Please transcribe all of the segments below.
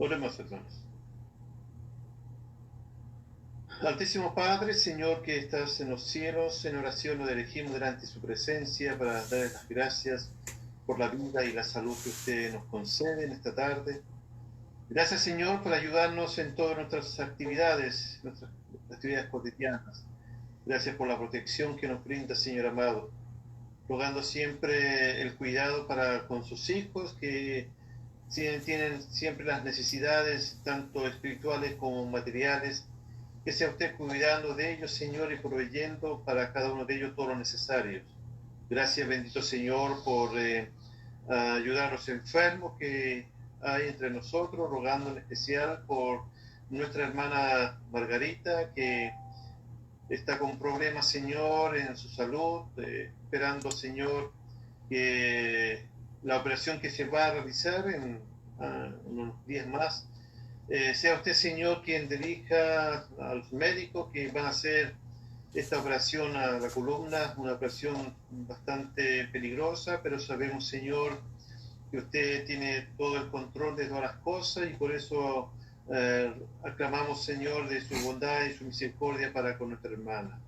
Oremos, hermanos. Altísimo Padre, Señor que estás en los cielos, en oración nos dirigimos delante de su presencia para darle las gracias por la vida y la salud que usted nos concede en esta tarde. Gracias, Señor, por ayudarnos en todas nuestras actividades cotidianas. Gracias por la protección que nos brinda, Señor amado. Rogando siempre el cuidado para con sus hijos que tienen siempre las necesidades, tanto espirituales como materiales. Que sea usted cuidando de ellos, Señor, y proveyendo para cada uno de ellos todo lo necesario. Gracias, bendito Señor, por ayudar a los enfermos que hay entre nosotros, rogando en especial por nuestra hermana Margarita, que está con problemas, Señor, en su salud, esperando, Señor, que la operación que se va a realizar en unos días más, sea usted, Señor, quien dirija a los médicos que van a hacer esta operación a la columna, una operación bastante peligrosa, pero sabemos, Señor, que usted tiene todo el control de todas las cosas y por eso aclamamos, Señor, de su bondad y su misericordia para con nuestra hermana.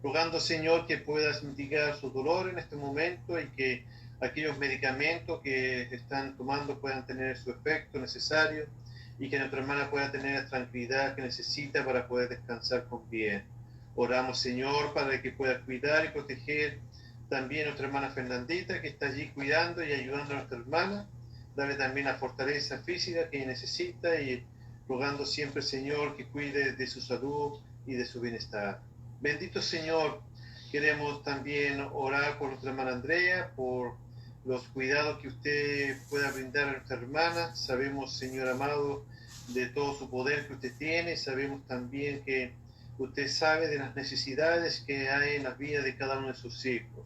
Rogando, Señor, que puedas mitigar su dolor en este momento y que aquellos medicamentos que están tomando puedan tener su efecto necesario y que nuestra hermana pueda tener la tranquilidad que necesita para poder descansar con bien. Oramos, Señor, para que pueda cuidar y proteger también a nuestra hermana Fernandita, que está allí cuidando y ayudando a nuestra hermana. Dale también la fortaleza física que necesita y rogando siempre, Señor, que cuide de su salud y de su bienestar. Bendito Señor, queremos también orar por nuestra hermana Andrea, por los cuidados que usted pueda brindar a nuestra hermana. Sabemos, Señor amado, de todo su poder que usted tiene. Sabemos también que usted sabe de las necesidades que hay en la vida de cada uno de sus hijos.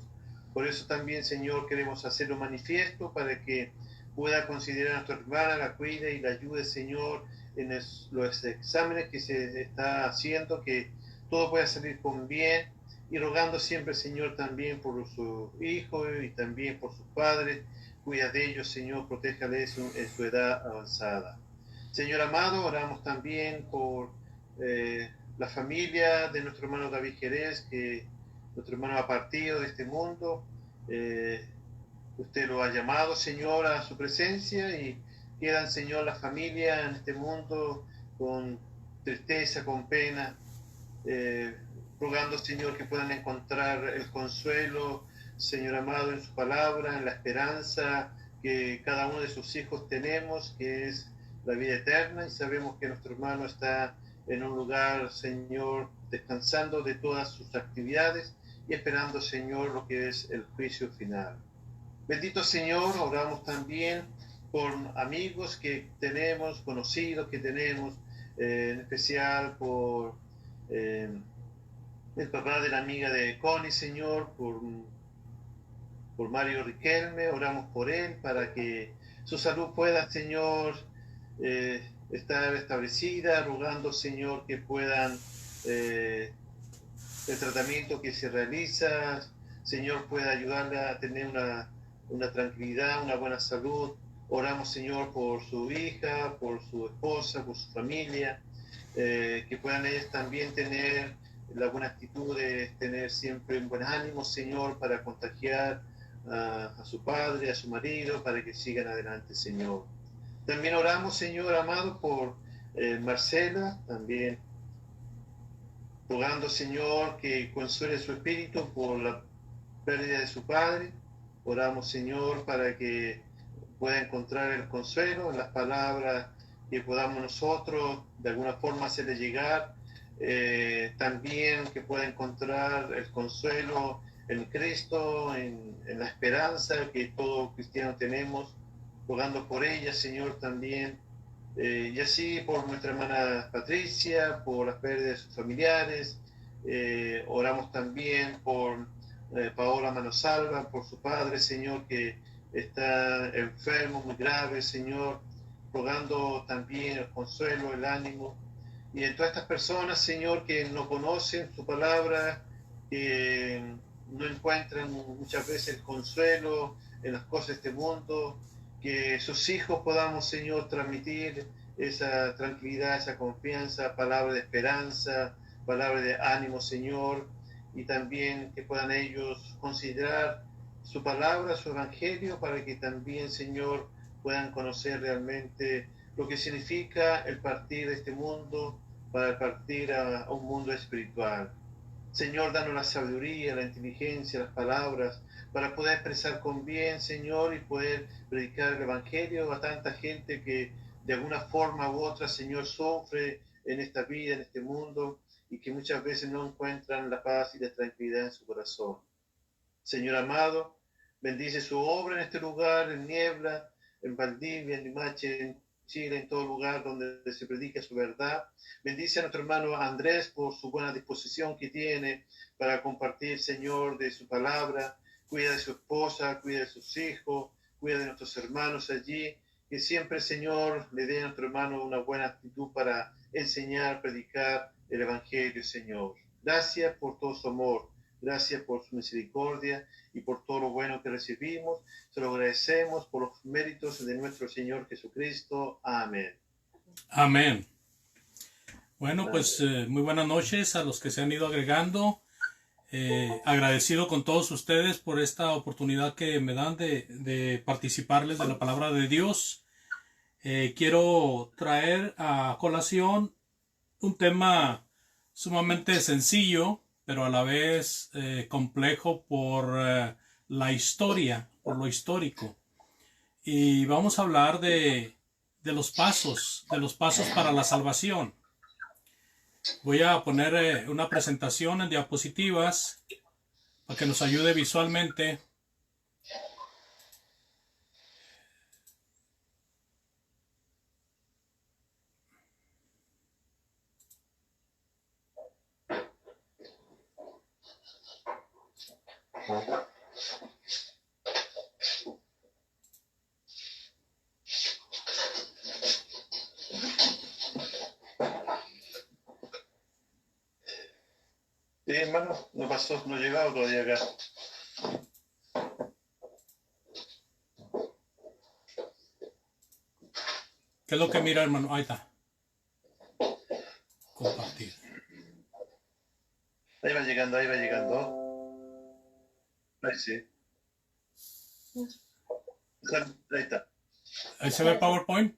Por eso también, Señor, queremos hacerlo manifiesto para que pueda considerar a nuestra hermana, la cuide y la ayude, Señor, en los exámenes que se está haciendo, que todo pueda salir con bien, y rogando siempre, Señor, también por su hijo y también por sus padres. Cuida de ellos, Señor, protéjales en su edad avanzada. Señor amado, oramos también por la familia de nuestro hermano David Jerez, que nuestro hermano ha partido de este mundo. Usted lo ha llamado, Señor, a su presencia y quedan, Señor, la familia en este mundo con tristeza, con pena, rogando, Señor, que puedan encontrar el consuelo, Señor amado, en su palabra, en la esperanza que cada uno de sus hijos tenemos, que es la vida eterna, y sabemos que nuestro hermano está en un lugar, Señor, descansando de todas sus actividades y esperando, Señor, lo que es el juicio final. Bendito Señor, oramos también por amigos que tenemos, conocidos que tenemos, en especial por el papá de la amiga de Connie, Señor, por Mario Riquelme. Oramos por él para que su salud pueda, Señor, estar establecida, rogando, Señor, que puedan el tratamiento que se realiza, Señor, pueda ayudarle a tener una tranquilidad, una buena salud. Oramos, Señor, por su hija, por su esposa, por su familia, que puedan ellas también tener la buena actitud de tener siempre un buen ánimo, Señor, para contagiar a su padre, a su marido, para que sigan adelante, Señor. También oramos, Señor amado, por Marcela, también rogando, Señor, que consuele su espíritu por la pérdida de su padre. Oramos, Señor, para que pueda encontrar el consuelo en las palabras que podamos nosotros de alguna forma hacerle llegar. También que pueda encontrar el consuelo en Cristo, en la esperanza que todo cristiano tenemos, rogando por ella, Señor, también. Y así por nuestra hermana Patricia, por las pérdidas de sus familiares. Oramos también por Paola Manosalva, por su padre, Señor, que está enfermo, muy grave, Señor, rogando también el consuelo, el ánimo. Y en todas estas personas, Señor, que no conocen tu palabra, que no encuentran muchas veces el consuelo en las cosas de este mundo, que sus hijos podamos, Señor, transmitir esa tranquilidad, esa confianza, palabra de esperanza, palabra de ánimo, Señor, y también que puedan ellos considerar su palabra, su evangelio, para que también, Señor, puedan conocer realmente lo que significa el partir de este mundo para partir a un mundo espiritual. Señor, danos la sabiduría, la inteligencia, las palabras, para poder expresar con bien, Señor, y poder predicar el Evangelio a tanta gente que de alguna forma u otra, Señor, sufre en esta vida, en este mundo, y que muchas veces no encuentran la paz y la tranquilidad en su corazón. Señor amado, bendice su obra en este lugar, en Niebla, en Valdivia, en Limache, en Chile, en todo lugar donde se predica su verdad. Bendice a nuestro hermano Andrés por su buena disposición que tiene para compartir, Señor, de su palabra. Cuida de su esposa, cuida de sus hijos, cuida de nuestros hermanos allí. Que siempre, Señor, le dé a nuestro hermano una buena actitud para enseñar, predicar el Evangelio, Señor. Gracias por todo su amor. Gracias por su misericordia y por todo lo bueno que recibimos. Se lo agradecemos por los méritos de nuestro Señor Jesucristo. Amén. Amén. Bueno, pues muy buenas noches a los que se han ido agregando. Agradecido con todos ustedes por esta oportunidad que me dan de participarles de la palabra de Dios. Quiero traer a colación un tema sumamente sencillo, pero a la vez complejo por la historia, por lo histórico. Y vamos a hablar de los pasos para la salvación. Voy a poner una presentación en diapositivas para que nos ayude visualmente. Hermano, no pasó, no ha llegado todavía acá. ¿Qué es lo que mira, hermano? Ahí está. Compartir. Ahí va llegando, ahí va llegando. Ahí sí. Ahí está. ¿Ahí se ve el PowerPoint?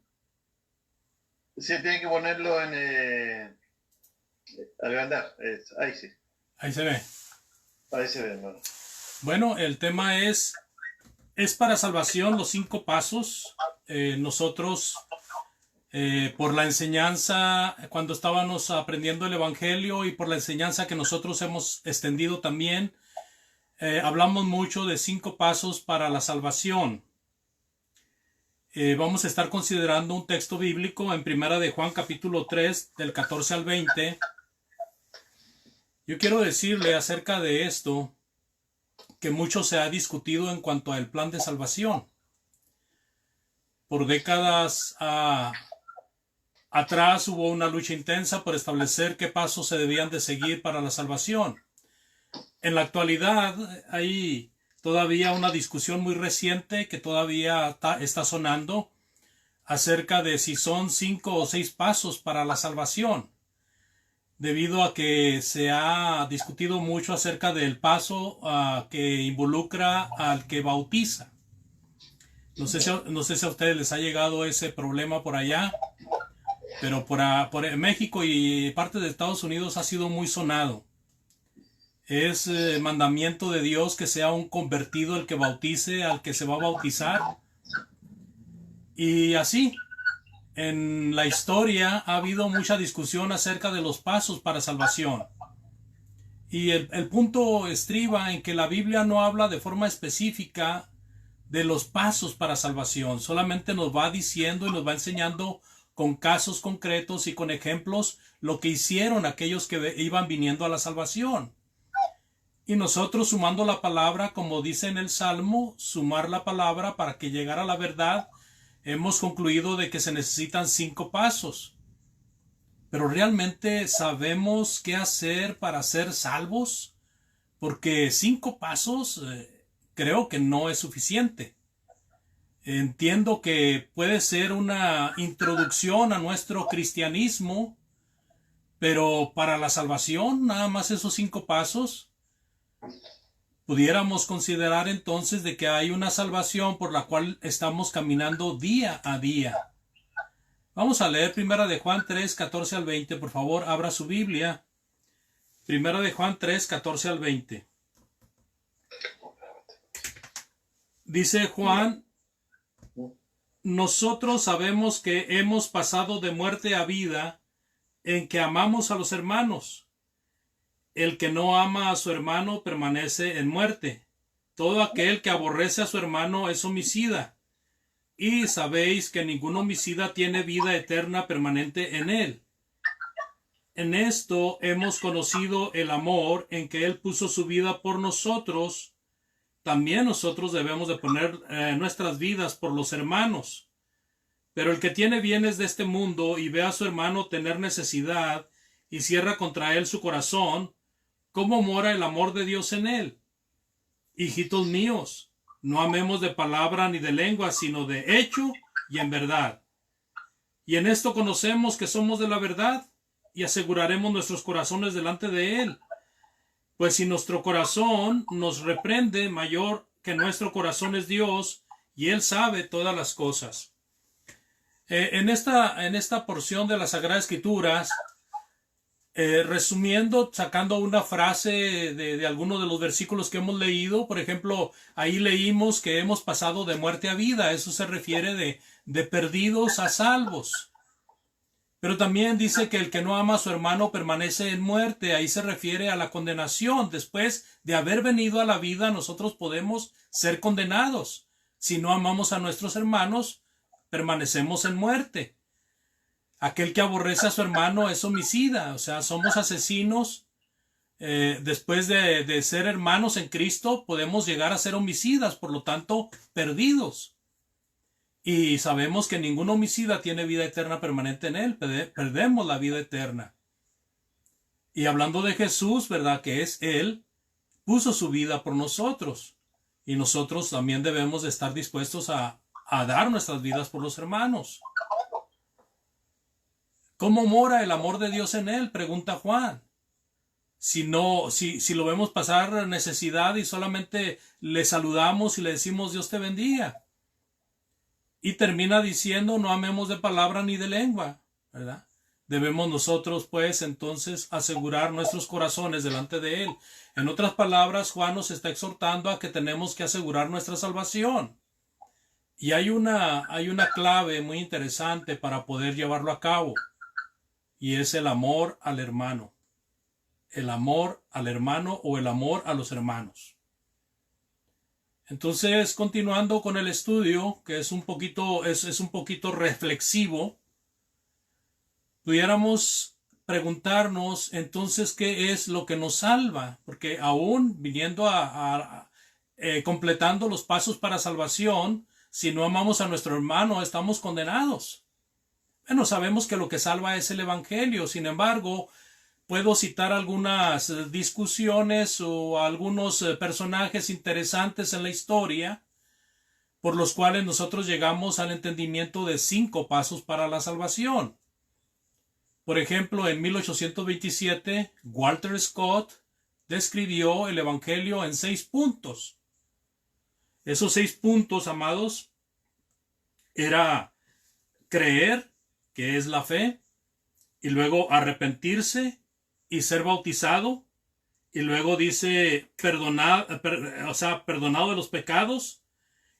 Sí, tiene que ponerlo en agrandar. Ahí sí. Ahí se ve. Ahí se ve, hermano. Bueno, el tema es para salvación los 5 pasos. Nosotros, por la enseñanza, cuando estábamos aprendiendo el Evangelio y por la enseñanza que nosotros hemos extendido también, hablamos mucho de 5 pasos para la salvación. Vamos a estar considerando un texto bíblico en Primera de Juan capítulo 3, del 14 al 20. Yo quiero decirle acerca de esto que mucho se ha discutido en cuanto al plan de salvación. Por décadas atrás hubo una lucha intensa por establecer qué pasos se debían de seguir para la salvación. En la actualidad hay todavía una discusión muy reciente que todavía está sonando acerca de si son 5 o 6 pasos para la salvación, debido a que se ha discutido mucho acerca del paso que involucra al que bautiza. No sé si a ustedes les ha llegado ese problema por allá, pero por México y parte de Estados Unidos ha sido muy sonado. Es mandamiento de Dios que sea un convertido el que bautice al que se va a bautizar. Y así, en la historia ha habido mucha discusión acerca de los pasos para salvación. Y el punto estriba en que la Biblia no habla de forma específica de los pasos para salvación. Solamente nos va diciendo y nos va enseñando con casos concretos y con ejemplos lo que hicieron aquellos que iban viniendo a la salvación. Y nosotros sumando la palabra, como dice en el Salmo, sumar la palabra para que llegara a la verdad, hemos concluido de que se necesitan 5 pasos. Pero ¿realmente sabemos qué hacer para ser salvos? Porque 5 pasos creo que no es suficiente. Entiendo que puede ser una introducción a nuestro cristianismo, pero para la salvación, nada más esos 5 pasos. Pudiéramos considerar entonces de que hay una salvación por la cual estamos caminando día a día. Vamos a leer Primera de Juan 3, 14 al 20. Por favor, abra su Biblia. Primera de Juan 3, 14 al 20. Dice Juan: nosotros sabemos que hemos pasado de muerte a vida en que amamos a los hermanos. El que no ama a su hermano permanece en muerte. Todo aquel que aborrece a su hermano es homicida. Y sabéis que ningún homicida tiene vida eterna permanente en él. En esto hemos conocido el amor en que Él puso su vida por nosotros. También nosotros debemos de poner nuestras vidas por los hermanos. Pero el que tiene bienes de este mundo y ve a su hermano tener necesidad y cierra contra él su corazón, ¿cómo mora el amor de Dios en él? Hijitos míos, no amemos de palabra ni de lengua, sino de hecho y en verdad. Y en esto conocemos que somos de la verdad y aseguraremos nuestros corazones delante de Él. Pues si nuestro corazón nos reprende, mayor que nuestro corazón es Dios, y Él sabe todas las cosas. En esta porción de las Sagradas Escrituras, resumiendo, sacando una frase de alguno de los versículos que hemos leído, por ejemplo, ahí leímos que hemos pasado de muerte a vida. Eso se refiere de perdidos a salvos. Pero también dice que el que no ama a su hermano permanece en muerte. Ahí se refiere a la condenación. Después de haber venido a la vida, nosotros podemos ser condenados. Si no amamos a nuestros hermanos, permanecemos en muerte. Aquel que aborrece a su hermano es homicida. O sea, somos asesinos. Después de ser hermanos en Cristo, podemos llegar a ser homicidas, por lo tanto, perdidos. Y sabemos que ningún homicida tiene vida eterna permanente en él. Perdemos la vida eterna. Y hablando de Jesús, ¿verdad? Que es Él, puso su vida por nosotros. Y nosotros también debemos de estar dispuestos a dar nuestras vidas por los hermanos. ¿Cómo mora el amor de Dios en él? Pregunta Juan. Si lo vemos pasar necesidad y solamente le saludamos y le decimos Dios te bendiga. Y termina diciendo no amemos de palabra ni de lengua, ¿verdad? Debemos nosotros pues entonces asegurar nuestros corazones delante de Él. En otras palabras, Juan nos está exhortando a que tenemos que asegurar nuestra salvación. Y hay una clave muy interesante para poder llevarlo a cabo. Y es el amor al hermano. El amor al hermano o el amor a los hermanos. Entonces, continuando con el estudio, que es un poquito reflexivo, pudiéramos preguntarnos entonces qué es lo que nos salva, porque aún viniendo completando los pasos para salvación, si no amamos a nuestro hermano, estamos condenados. Bueno, sabemos que lo que salva es el Evangelio. Sin embargo, puedo citar algunas discusiones o algunos personajes interesantes en la historia por los cuales nosotros llegamos al entendimiento de 5 pasos para la salvación. Por ejemplo, en 1827, Walter Scott describió el Evangelio en 6 puntos. Esos 6 puntos, amados, era creer, que es la fe, y luego arrepentirse y ser bautizado, y luego dice perdonado de los pecados,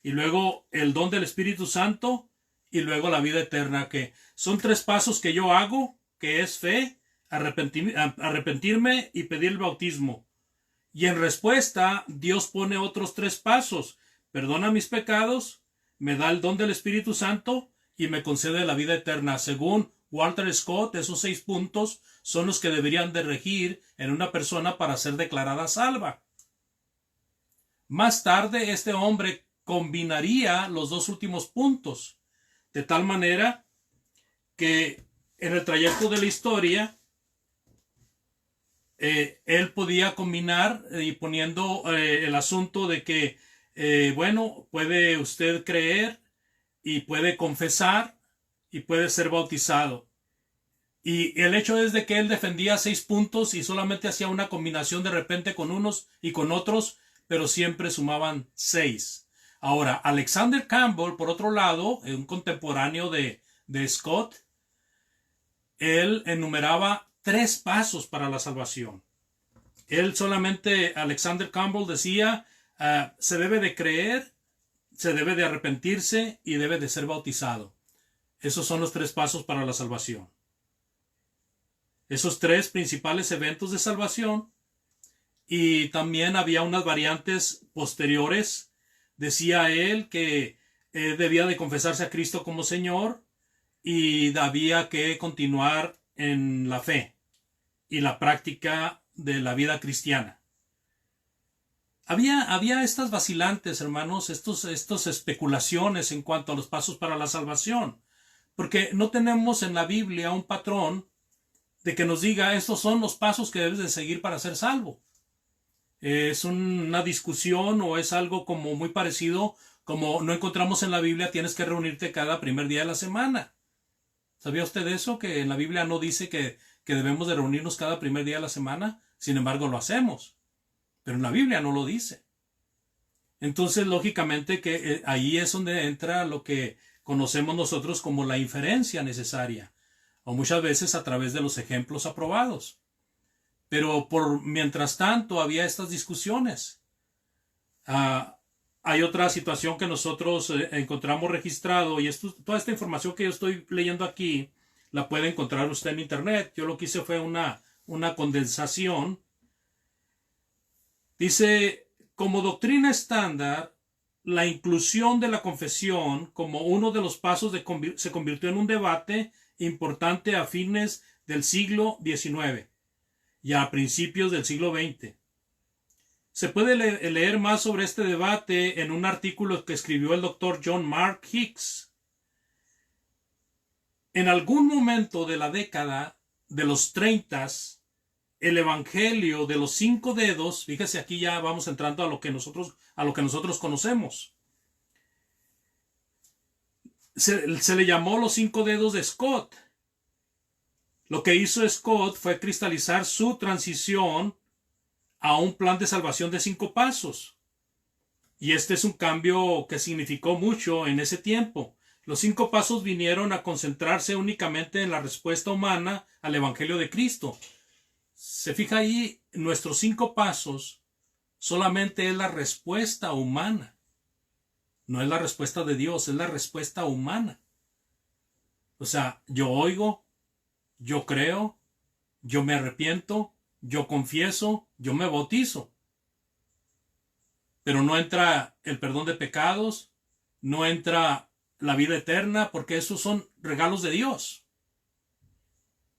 y luego el don del Espíritu Santo, y luego la vida eterna, que son 3 pasos que yo hago, que es fe, arrepentirme y pedir el bautismo. Y en respuesta, Dios pone otros 3 pasos: perdona mis pecados, me da el don del Espíritu Santo y me concede la vida eterna. Según Walter Scott, esos 6 puntos son los que deberían de regir en una persona para ser declarada salva. Más tarde, este hombre combinaría los dos últimos puntos, de tal manera que en el trayecto de la historia, él podía combinar y poniendo el asunto de que, bueno, puede usted creer y puede confesar y puede ser bautizado. Y el hecho es de que él defendía 6 puntos y solamente hacía una combinación de repente con unos y con otros, pero siempre sumaban 6. Ahora, Alexander Campbell, por otro lado, un contemporáneo de Scott, él enumeraba 3 pasos para la salvación. Él solamente, Alexander Campbell decía, se debe de creer, se debe de arrepentirse y debe de ser bautizado. Esos son los 3 pasos para la salvación. Esos 3 principales eventos de salvación. Y también había unas variantes posteriores. Decía él que debía de confesarse a Cristo como Señor y había que continuar en la fe y la práctica de la vida cristiana. Había estas vacilantes, hermanos, estos especulaciones en cuanto a los pasos para la salvación, porque no tenemos en la Biblia un patrón de que nos diga estos son los pasos que debes de seguir para ser salvo. Es una discusión o es algo como muy parecido, como no encontramos en la Biblia, tienes que reunirte cada primer día de la semana. ¿Sabía usted eso? Que en la Biblia no dice que debemos de reunirnos cada primer día de la semana, sin embargo lo hacemos. Pero en la Biblia no lo dice. Entonces, lógicamente que ahí es donde entra lo que conocemos nosotros como la inferencia necesaria, o muchas veces a través de los ejemplos aprobados. Pero mientras tanto había estas discusiones. Hay otra situación que nosotros encontramos registrado, y toda esta información que yo estoy leyendo aquí la puede encontrar usted en internet. Yo lo que hice fue una condensación. Dice, como doctrina estándar, la inclusión de la confesión como uno de los pasos se convirtió en un debate importante a fines del siglo XIX y a principios del siglo XX. Se puede leer más sobre este debate en un artículo que escribió el doctor John Mark Hicks. En algún momento de la década de los 30, el evangelio de los 5 dedos, fíjese, aquí ya vamos entrando a lo que nosotros conocemos. Se le llamó los 5 dedos de Scott. Lo que hizo Scott fue cristalizar su transición a un plan de salvación de 5 pasos. Y este es un cambio que significó mucho en ese tiempo. Los 5 pasos vinieron a concentrarse únicamente en la respuesta humana al Evangelio de Cristo. Se fija ahí, nuestros 5 pasos solamente es la respuesta humana. No es la respuesta de Dios, es la respuesta humana. O sea, yo oigo, yo creo, yo me arrepiento, yo confieso, yo me bautizo. Pero no entra el perdón de pecados, no entra la vida eterna, porque esos son regalos de Dios.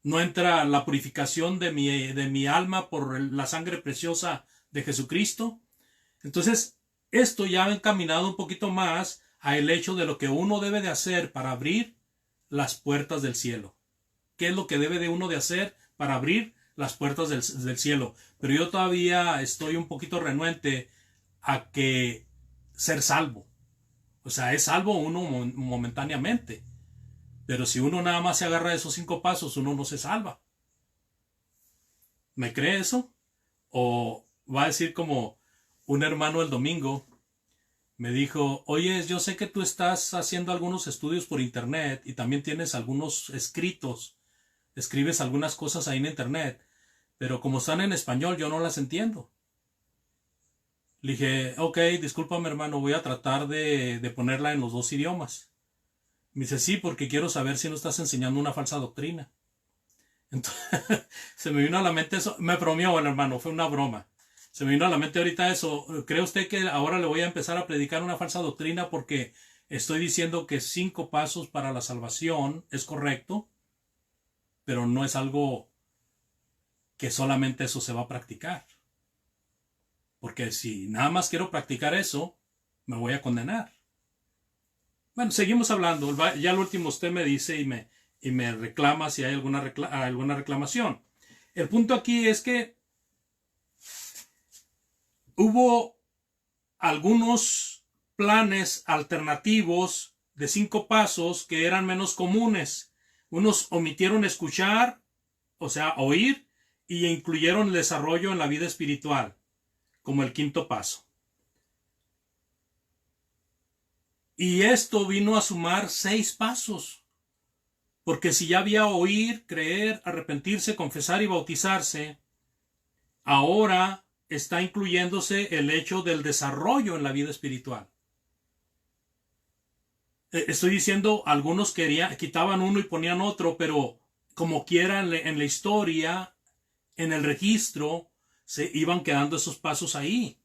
No entra la purificación de mi alma por la sangre preciosa de Jesucristo. Entonces, esto ya ha encaminado un poquito más a el hecho de lo que uno debe de hacer para abrir las puertas del cielo. ¿Qué es lo que debe de uno de hacer para abrir las puertas del cielo? Pero yo todavía estoy un poquito renuente a que ser salvo. O sea, es salvo uno momentáneamente. Pero si uno nada más se agarra de esos 5 pasos, uno no se salva. ¿Me cree eso? O va a decir como un hermano el domingo me dijo, oye, yo sé que tú estás haciendo algunos estudios por internet y también tienes algunos escritos, escribes algunas cosas ahí en internet, pero como están en español yo no las entiendo. Le dije, ok, discúlpame hermano, voy a tratar de ponerla en los 2 idiomas. Me dice, sí, porque quiero saber si no estás enseñando una falsa doctrina. Entonces, se me vino a la mente eso. Me bromeó el hermano, fue una broma. Se me vino a la mente ahorita eso. ¿Cree usted que ahora le voy a empezar a predicar una falsa doctrina porque estoy diciendo que 5 pasos para la salvación es correcto, pero no es algo que solamente eso se va a practicar? porque si nada más quiero practicar eso, me voy a condenar. Bueno, seguimos hablando. Ya al último usted me dice y me reclama si hay alguna reclamación. El punto aquí es que hubo algunos planes alternativos de 5 pasos que eran menos comunes. Unos omitieron escuchar, o sea, oír, y incluyeron el desarrollo en la vida espiritual, como el 5.º paso. Y esto vino a sumar 6 pasos. Porque si ya había oír, creer, arrepentirse, confesar y bautizarse, ahora está incluyéndose el hecho del desarrollo en la vida espiritual. Estoy diciendo, algunos quitaban uno y ponían otro, pero como quiera en la historia, en el registro, se iban quedando esos pasos ahí.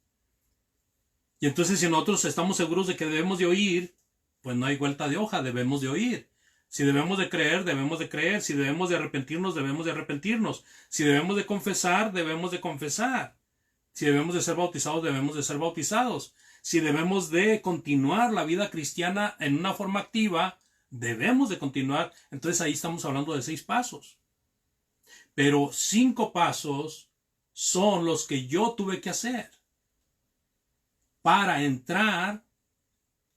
Y entonces si nosotros estamos seguros de que debemos de oír, pues no hay vuelta de hoja, debemos de oír. Si debemos de creer, debemos de creer. Si debemos de arrepentirnos, debemos de arrepentirnos. Si debemos de confesar, debemos de confesar. Si debemos de ser bautizados, debemos de ser bautizados. Si debemos de continuar la vida cristiana en una forma activa, debemos de continuar. Entonces ahí estamos hablando de 6 pasos. Pero 5 pasos son los que yo tuve que hacer para entrar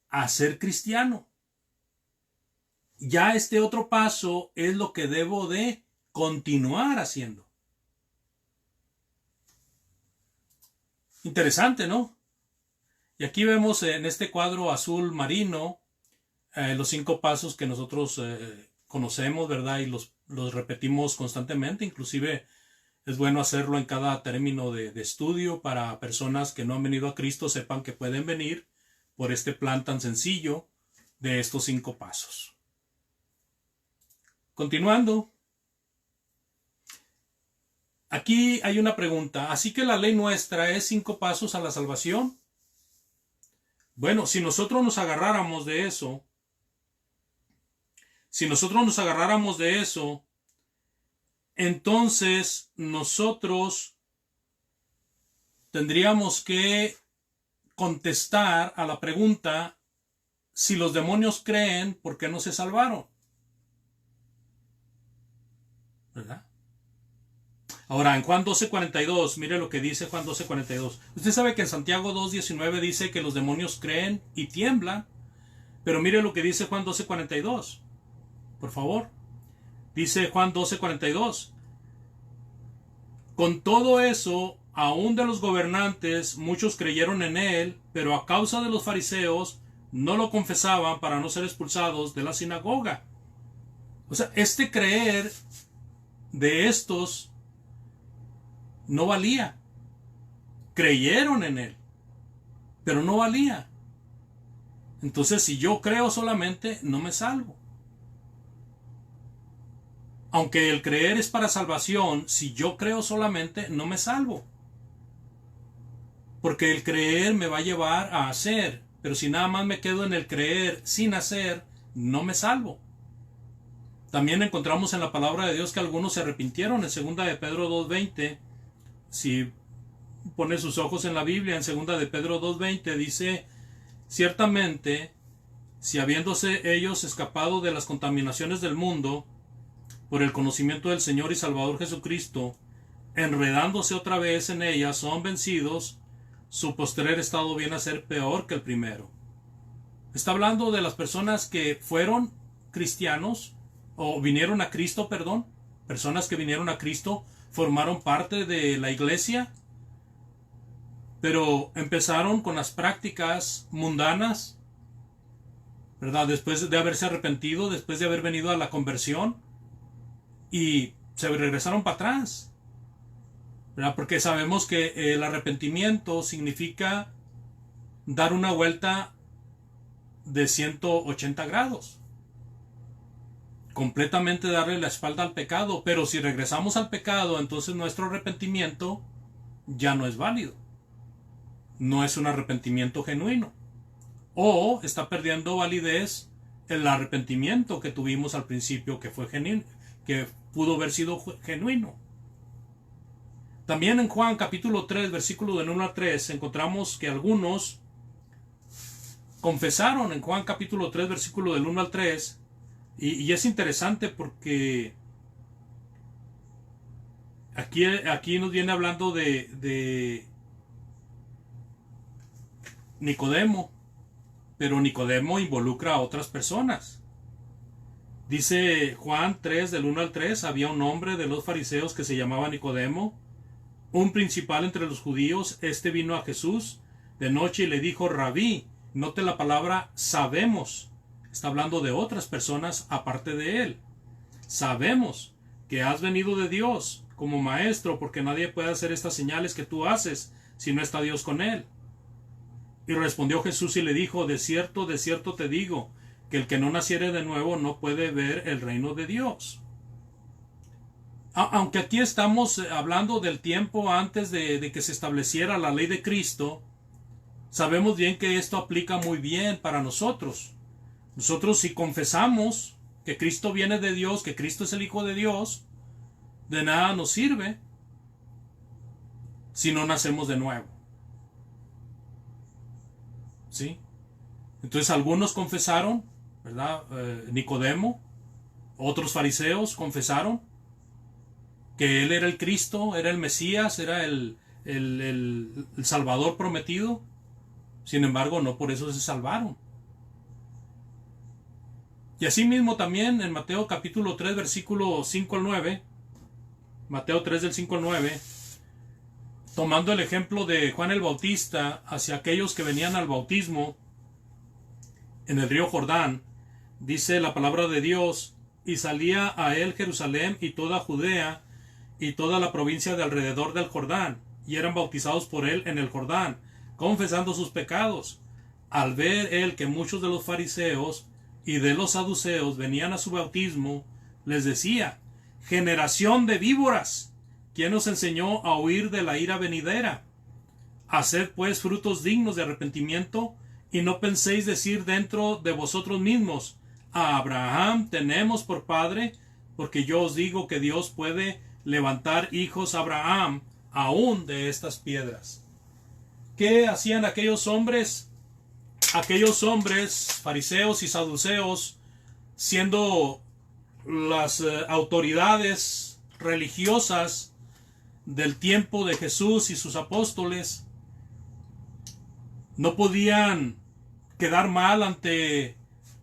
a ser cristiano. Ya este otro paso es lo que debo de continuar haciendo. Interesante, ¿no? Y aquí vemos en este cuadro azul marino los 5 pasos que nosotros conocemos, ¿verdad? Y los repetimos constantemente. Inclusive es bueno hacerlo en cada término de estudio para personas que no han venido a Cristo, sepan que pueden venir por este plan tan sencillo de estos 5 pasos. Continuando. Aquí hay una pregunta. ¿Así que la ley nuestra es 5 pasos a la salvación? Bueno, si nosotros nos agarráramos de eso, entonces nosotros tendríamos que contestar a la pregunta: si los demonios creen, ¿por qué no se salvaron? ¿Verdad? Ahora, en Juan 12:42, mire lo que dice Juan 12:42. Usted sabe que en Santiago 2:19 dice que los demonios creen y tiemblan, pero mire lo que dice Juan 12:42. Por favor. Dice Juan 12:42. Con todo eso, aún de los gobernantes, muchos creyeron en él, pero a causa de los fariseos, no lo confesaban para no ser expulsados de la sinagoga. O sea, este creer de estos no valía. Creyeron en él, pero no valía. Entonces, si yo creo solamente, no me salvo. Aunque el creer es para salvación, si yo creo solamente, no me salvo. Porque el creer me va a llevar a hacer, pero si nada más me quedo en el creer sin hacer, no me salvo. También encontramos en la palabra de Dios que algunos se arrepintieron. En 2 de Pedro 2:20, si pone sus ojos en la Biblia, en 2 de Pedro 2:20 dice: ciertamente, si habiéndose ellos escapado de las contaminaciones del mundo, por el conocimiento del Señor y Salvador Jesucristo, enredándose otra vez en ellas, son vencidos, su postrer estado viene a ser peor que el primero. Está hablando de las personas que fueron cristianos, o vinieron a Cristo, perdón, personas que vinieron a Cristo, formaron parte de la iglesia, pero empezaron con las prácticas mundanas, ¿verdad? Después de haberse arrepentido, después de haber venido a la conversión, y se regresaron para atrás, ¿verdad? Porque sabemos que el arrepentimiento significa dar una vuelta de 180 grados. Completamente darle la espalda al pecado. Pero si regresamos al pecado, entonces nuestro arrepentimiento ya no es válido. No es un arrepentimiento genuino. O está perdiendo validez el arrepentimiento que tuvimos al principio, que fue genuino, que pudo haber sido genuino. También en Juan capítulo 3, versículo del 1 al 3, encontramos que algunos confesaron en Juan capítulo 3, versículo del 1 al 3, y es interesante porque aquí nos viene hablando de Nicodemo, pero Nicodemo involucra a otras personas. Dice Juan 3, del 1 al 3, había un hombre de los fariseos que se llamaba Nicodemo, un principal entre los judíos. Este vino a Jesús de noche y le dijo: Rabí. Note la palabra sabemos. Está hablando de otras personas aparte de él. Sabemos que has venido de Dios como maestro, porque nadie puede hacer estas señales que tú haces si no está Dios con él. Y respondió Jesús y le dijo: de cierto te digo, que el que no naciere de nuevo no puede ver el reino de Dios. Aunque aquí estamos hablando del tiempo antes de que se estableciera la ley de Cristo, sabemos bien que esto aplica muy bien para nosotros. Nosotros, si confesamos que Cristo viene de Dios, que Cristo es el Hijo de Dios, de nada nos sirve si no nacemos de nuevo. ¿Sí? Entonces algunos confesaron, ¿verdad? Nicodemo, otros fariseos confesaron que él era el Cristo, era el Mesías, era el Salvador prometido. Sin embargo, no por eso se salvaron. Y asimismo también en Mateo capítulo 3, versículo 5 al 9, Mateo 3 del 5 al 9, tomando el ejemplo de Juan el Bautista hacia aquellos que venían al bautismo en el río Jordán, dice la palabra de Dios: y salía a él Jerusalén y toda Judea y toda la provincia de alrededor del Jordán, y eran bautizados por él en el Jordán, confesando sus pecados. Al ver él que muchos de los fariseos y de los saduceos venían a su bautismo, les decía: generación de víboras, ¿quién os enseñó a huir de la ira venidera? Haced pues frutos dignos de arrepentimiento, y no penséis decir dentro de vosotros mismos: a Abraham tenemos por padre, porque yo os digo que Dios puede levantar hijos a Abraham aún de estas piedras. ¿Qué hacían aquellos hombres? Aquellos hombres, fariseos y saduceos, siendo las autoridades religiosas del tiempo de Jesús y sus apóstoles, no podían quedar mal ante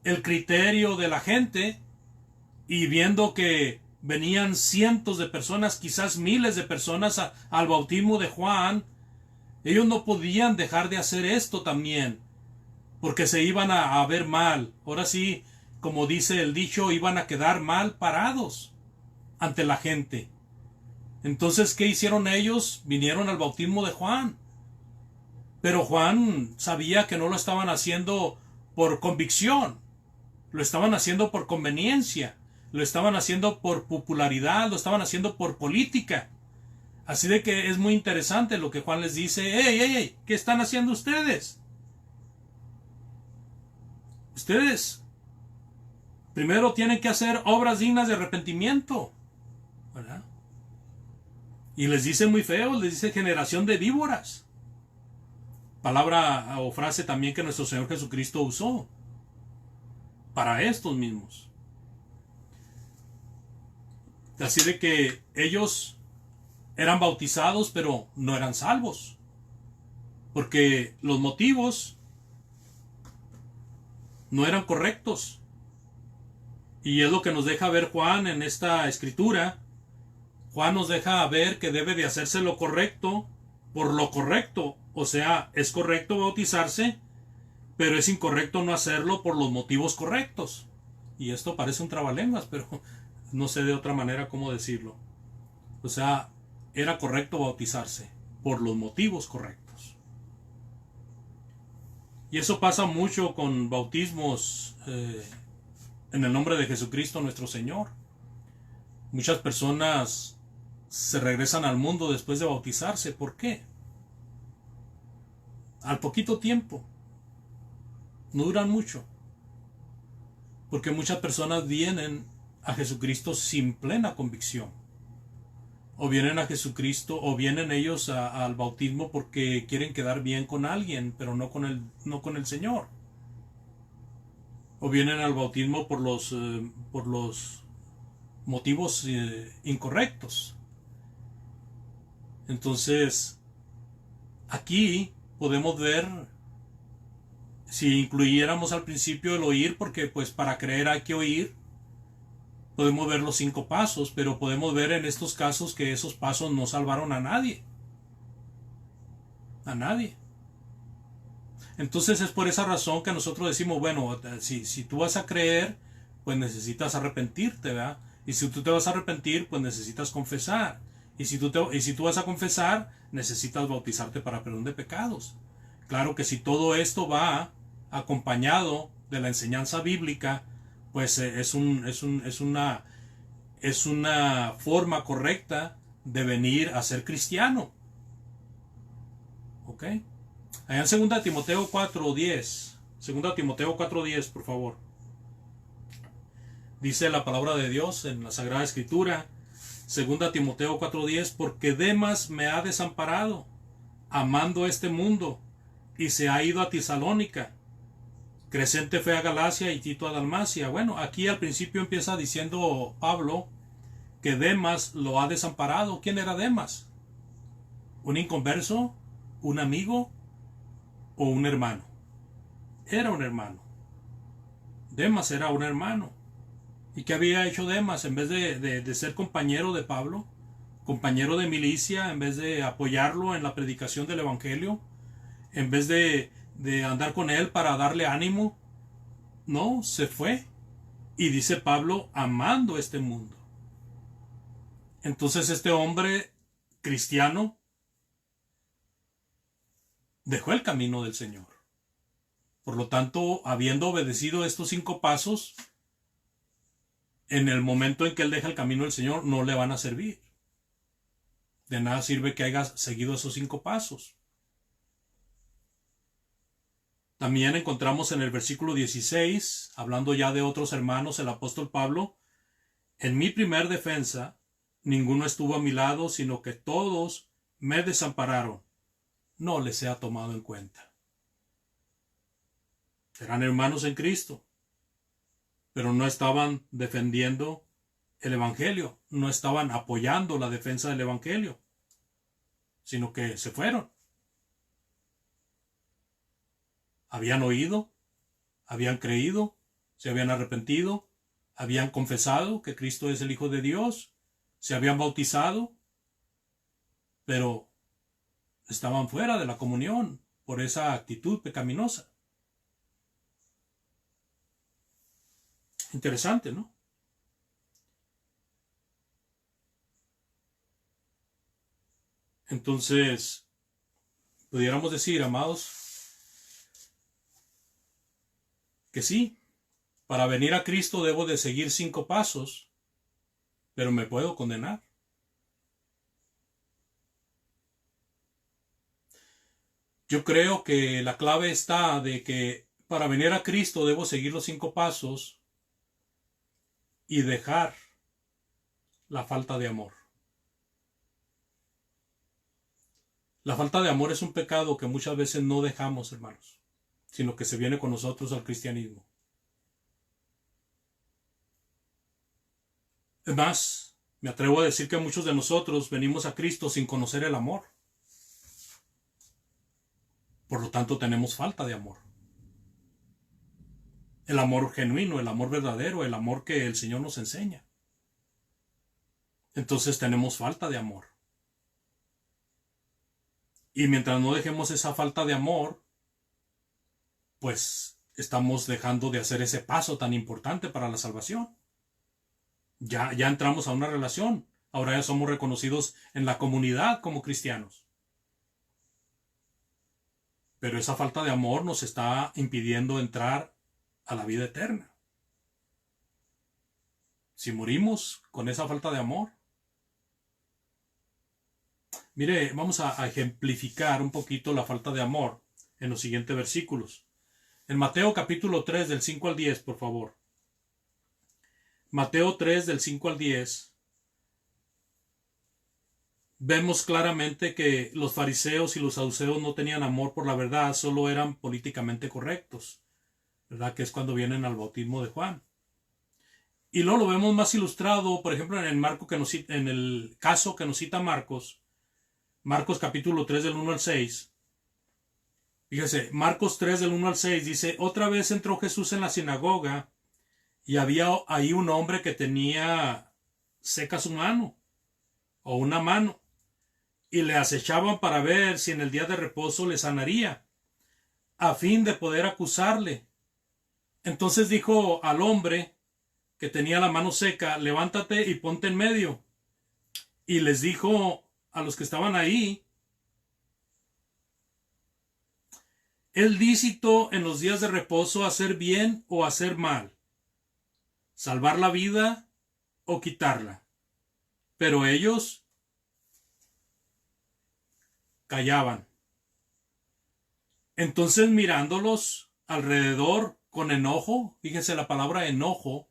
el criterio de la gente, y viendo que venían cientos de personas, quizás miles de personas al bautismo de Juan, ellos no podían dejar de hacer esto también, porque se iban a ver mal. Ahora sí, como dice el dicho, iban a quedar mal parados ante la gente. Entonces, ¿qué hicieron ellos? Vinieron al bautismo de Juan. Pero Juan sabía que no lo estaban haciendo por convicción, lo estaban haciendo por conveniencia, lo estaban haciendo por popularidad, lo estaban haciendo por política. Así de que es muy interesante lo que Juan les dice: ¡Ey! ¿Qué están haciendo ustedes? Ustedes primero tienen que hacer obras dignas de arrepentimiento, ¿verdad? Y les dice muy feo, les dice generación de víboras. Palabra o frase también que nuestro Señor Jesucristo usó para estos mismos. Así de que ellos eran bautizados, pero no eran salvos, porque los motivos no eran correctos. Y es lo que nos deja ver Juan en esta escritura. Juan nos deja ver que debe de hacerse lo correcto por lo correcto. O sea, es correcto bautizarse, pero es incorrecto no hacerlo por los motivos correctos. Y esto parece un trabalenguas, pero no sé de otra manera cómo decirlo. O sea, era correcto bautizarse por los motivos correctos. Y eso pasa mucho con bautismos en el nombre de Jesucristo nuestro Señor. Muchas personas se regresan al mundo después de bautizarse. ¿Por qué? Al poquito tiempo. No duran mucho. Porque muchas personas vienen a Jesucristo sin plena convicción. o vienen a Jesucristo, o vienen ellos al bautismo porque quieren quedar bien con alguien, pero no con el Señor. O vienen al bautismo por los motivos incorrectos. Entonces, aquí podemos ver, si incluyéramos al principio el oír, porque pues para creer hay que oír, podemos ver los 5 pasos, pero podemos ver en estos casos que esos pasos no salvaron a nadie. A nadie. Entonces es por esa razón que nosotros decimos, bueno, si tú vas a creer, pues necesitas arrepentirte, ¿verdad? Y si tú te vas a arrepentir, pues necesitas confesar. Y si tú vas a confesar, necesitas bautizarte para perdón de pecados. Claro que si todo esto va acompañado de la enseñanza bíblica, pues es una forma correcta de venir a ser cristiano. ¿Ok? Allá en 2 Timoteo 4:10. 2 Timoteo 4:10, por favor. Dice la palabra de Dios en la Sagrada Escritura. 2 Timoteo 4:10. Porque Demas me ha desamparado, amando este mundo, y se ha ido a Tesalónica. Crescente fue a Galacia y Tito a Dalmacia. Bueno, aquí al principio empieza diciendo Pablo que Demas lo ha desamparado. ¿Quién era Demas? ¿Un inconverso? ¿Un amigo? ¿O un hermano? Era un hermano. Demas era un hermano. ¿Y qué había hecho Demas? En vez de ser compañero de Pablo, compañero de milicia, en vez de apoyarlo en la predicación del Evangelio, en vez de andar con él para darle ánimo, no, se fue. Y dice Pablo, amando este mundo. Entonces este hombre cristiano dejó el camino del Señor. Por lo tanto, habiendo obedecido estos 5 pasos, en el momento en que él deja el camino del Señor, no le van a servir. De nada sirve que haya seguido esos 5 pasos. También encontramos en el versículo 16, hablando ya de otros hermanos, el apóstol Pablo, en mi primer defensa, ninguno estuvo a mi lado, sino que todos me desampararon. No les he tomado en cuenta. Eran hermanos en Cristo, pero no estaban defendiendo el Evangelio, no estaban apoyando la defensa del Evangelio, sino que se fueron. Habían oído, habían creído, se habían arrepentido, habían confesado que Cristo es el Hijo de Dios, se habían bautizado, pero estaban fuera de la comunión por esa actitud pecaminosa. Interesante, ¿no? Entonces, pudiéramos decir, amados, que sí, para venir a Cristo debo de seguir 5 pasos, pero me puedo condenar. Yo creo que la clave está de que para venir a Cristo debo seguir los 5 pasos y dejar la falta de amor. La falta de amor es un pecado que muchas veces no dejamos, hermanos, sino que se viene con nosotros al cristianismo. Es más, me atrevo a decir que muchos de nosotros venimos a Cristo sin conocer el amor. Por lo tanto, tenemos falta de amor. El amor genuino, el amor verdadero, el amor que el Señor nos enseña. Entonces tenemos falta de amor. Y mientras no dejemos esa falta de amor, pues estamos dejando de hacer ese paso tan importante para la salvación. Ya entramos a una relación. Ahora ya somos reconocidos en la comunidad como cristianos. Pero esa falta de amor nos está impidiendo entrar a la vida eterna. Si morimos con esa falta de amor. Mire, vamos a ejemplificar un poquito la falta de amor en los siguientes versículos. En Mateo capítulo 3 del 5 al 10, por favor. Mateo 3 del 5 al 10. vemos claramente que los fariseos y los saduceos no tenían amor por la verdad, solo eran políticamente correctos, ¿verdad? Que es cuando vienen al bautismo de Juan. Y luego lo vemos más ilustrado, por ejemplo, en el caso que nos cita Marcos, Marcos capítulo 3 del 1 al 6. Fíjese, Marcos 3 del 1 al 6 dice, otra vez entró Jesús en la sinagoga y había ahí un hombre que tenía seca su mano, o una mano, y le acechaban para ver si en el día de reposo le sanaría, a fin de poder acusarle. Entonces dijo al hombre que tenía la mano seca, levántate y ponte en medio. Y les dijo a los que estaban ahí, ¿es lícito en los días de reposo hacer bien o hacer mal? ¿Salvar la vida o quitarla? Pero ellos callaban. Entonces mirándolos alrededor con enojo, fíjense la palabra enojo,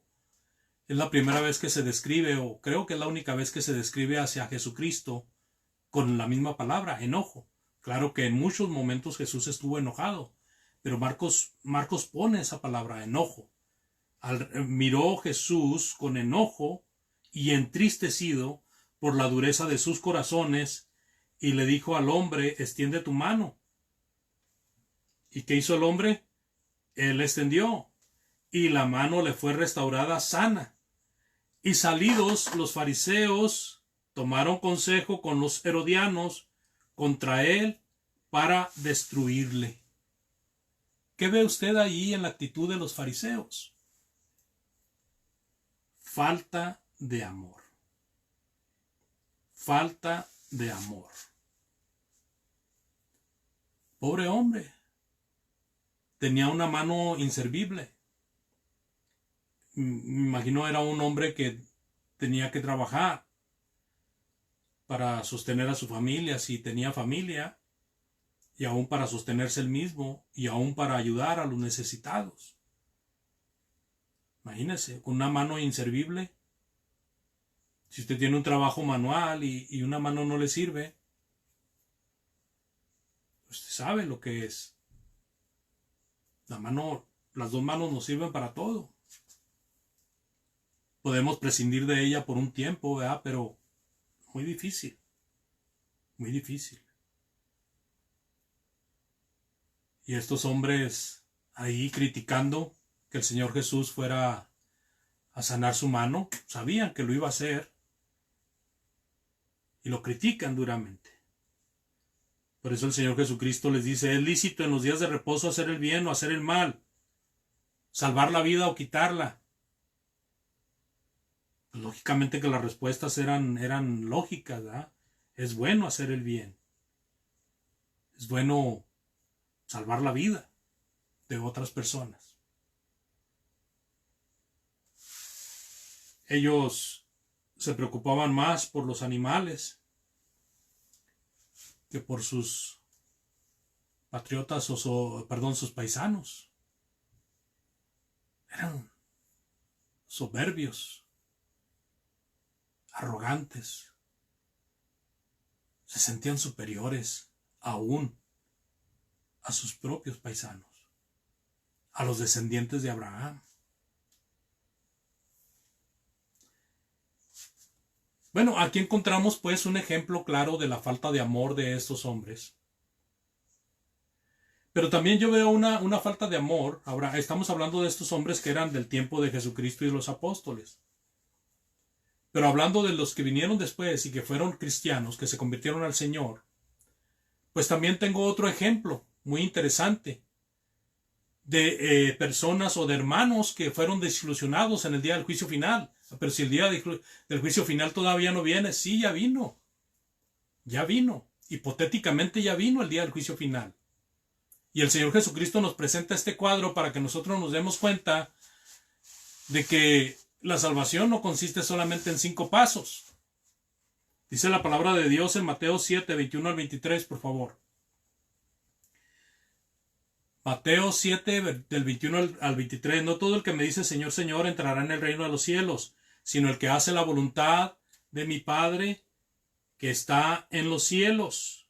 es la primera vez que se describe, o creo que es la única vez que se describe hacia Jesucristo con la misma palabra, enojo. Claro que en muchos momentos Jesús estuvo enojado, pero Marcos pone esa palabra, enojo. Miró Jesús con enojo y entristecido por la dureza de sus corazones, y le dijo al hombre, extiende tu mano. ¿Y qué hizo el hombre? Él extendió, y la mano le fue restaurada sana. Y salidos los fariseos, tomaron consejo con los herodianos contra él para destruirle. ¿Qué ve usted ahí en la actitud de los fariseos? Falta de amor. Falta de amor. Pobre hombre. Tenía una mano inservible. Me imagino era un hombre que tenía que trabajar para sostener a su familia, si tenía familia, y aún para sostenerse él mismo, y aún para ayudar a los necesitados. Imagínese, con una mano inservible. Si usted tiene un trabajo manual y una mano no le sirve, usted sabe lo que es. Las dos manos nos sirven para todo. Podemos prescindir de ella por un tiempo, ¿verdad? Pero muy difícil. Muy difícil. Y estos hombres ahí criticando que el Señor Jesús fuera a sanar su mano, sabían que lo iba a hacer y lo critican duramente. Por eso el Señor Jesucristo les dice, es lícito en los días de reposo hacer el bien o hacer el mal, salvar la vida o quitarla. Pues, lógicamente que las respuestas eran lógicas, ¿verdad? Es bueno hacer el bien. Es bueno salvar la vida de otras personas. Ellos se preocupaban más por los animales que por sus patriotas sus paisanos. Eran soberbios, arrogantes, se sentían superiores aún a sus propios paisanos, a los descendientes de Abraham. Bueno, aquí encontramos pues un ejemplo claro de la falta de amor de estos hombres. Pero también yo veo una falta de amor. Ahora estamos hablando de estos hombres que eran del tiempo de Jesucristo y los apóstoles. Pero hablando de los que vinieron después y que fueron cristianos, que se convirtieron al Señor, pues también tengo otro ejemplo muy interesante de personas o de hermanos que fueron desilusionados en el día del juicio final. Pero si el día del juicio final todavía no viene, sí, ya vino. Ya vino. Hipotéticamente ya vino el día del juicio final. Y el Señor Jesucristo nos presenta este cuadro para que nosotros nos demos cuenta de que la salvación no consiste solamente en 5 pasos. Dice la palabra de Dios en Mateo 7, 21 al 23, por favor. Mateo 7, del 21 al 23. No todo el que me dice Señor, Señor entrará en el reino de los cielos, sino el que hace la voluntad de mi Padre que está en los cielos.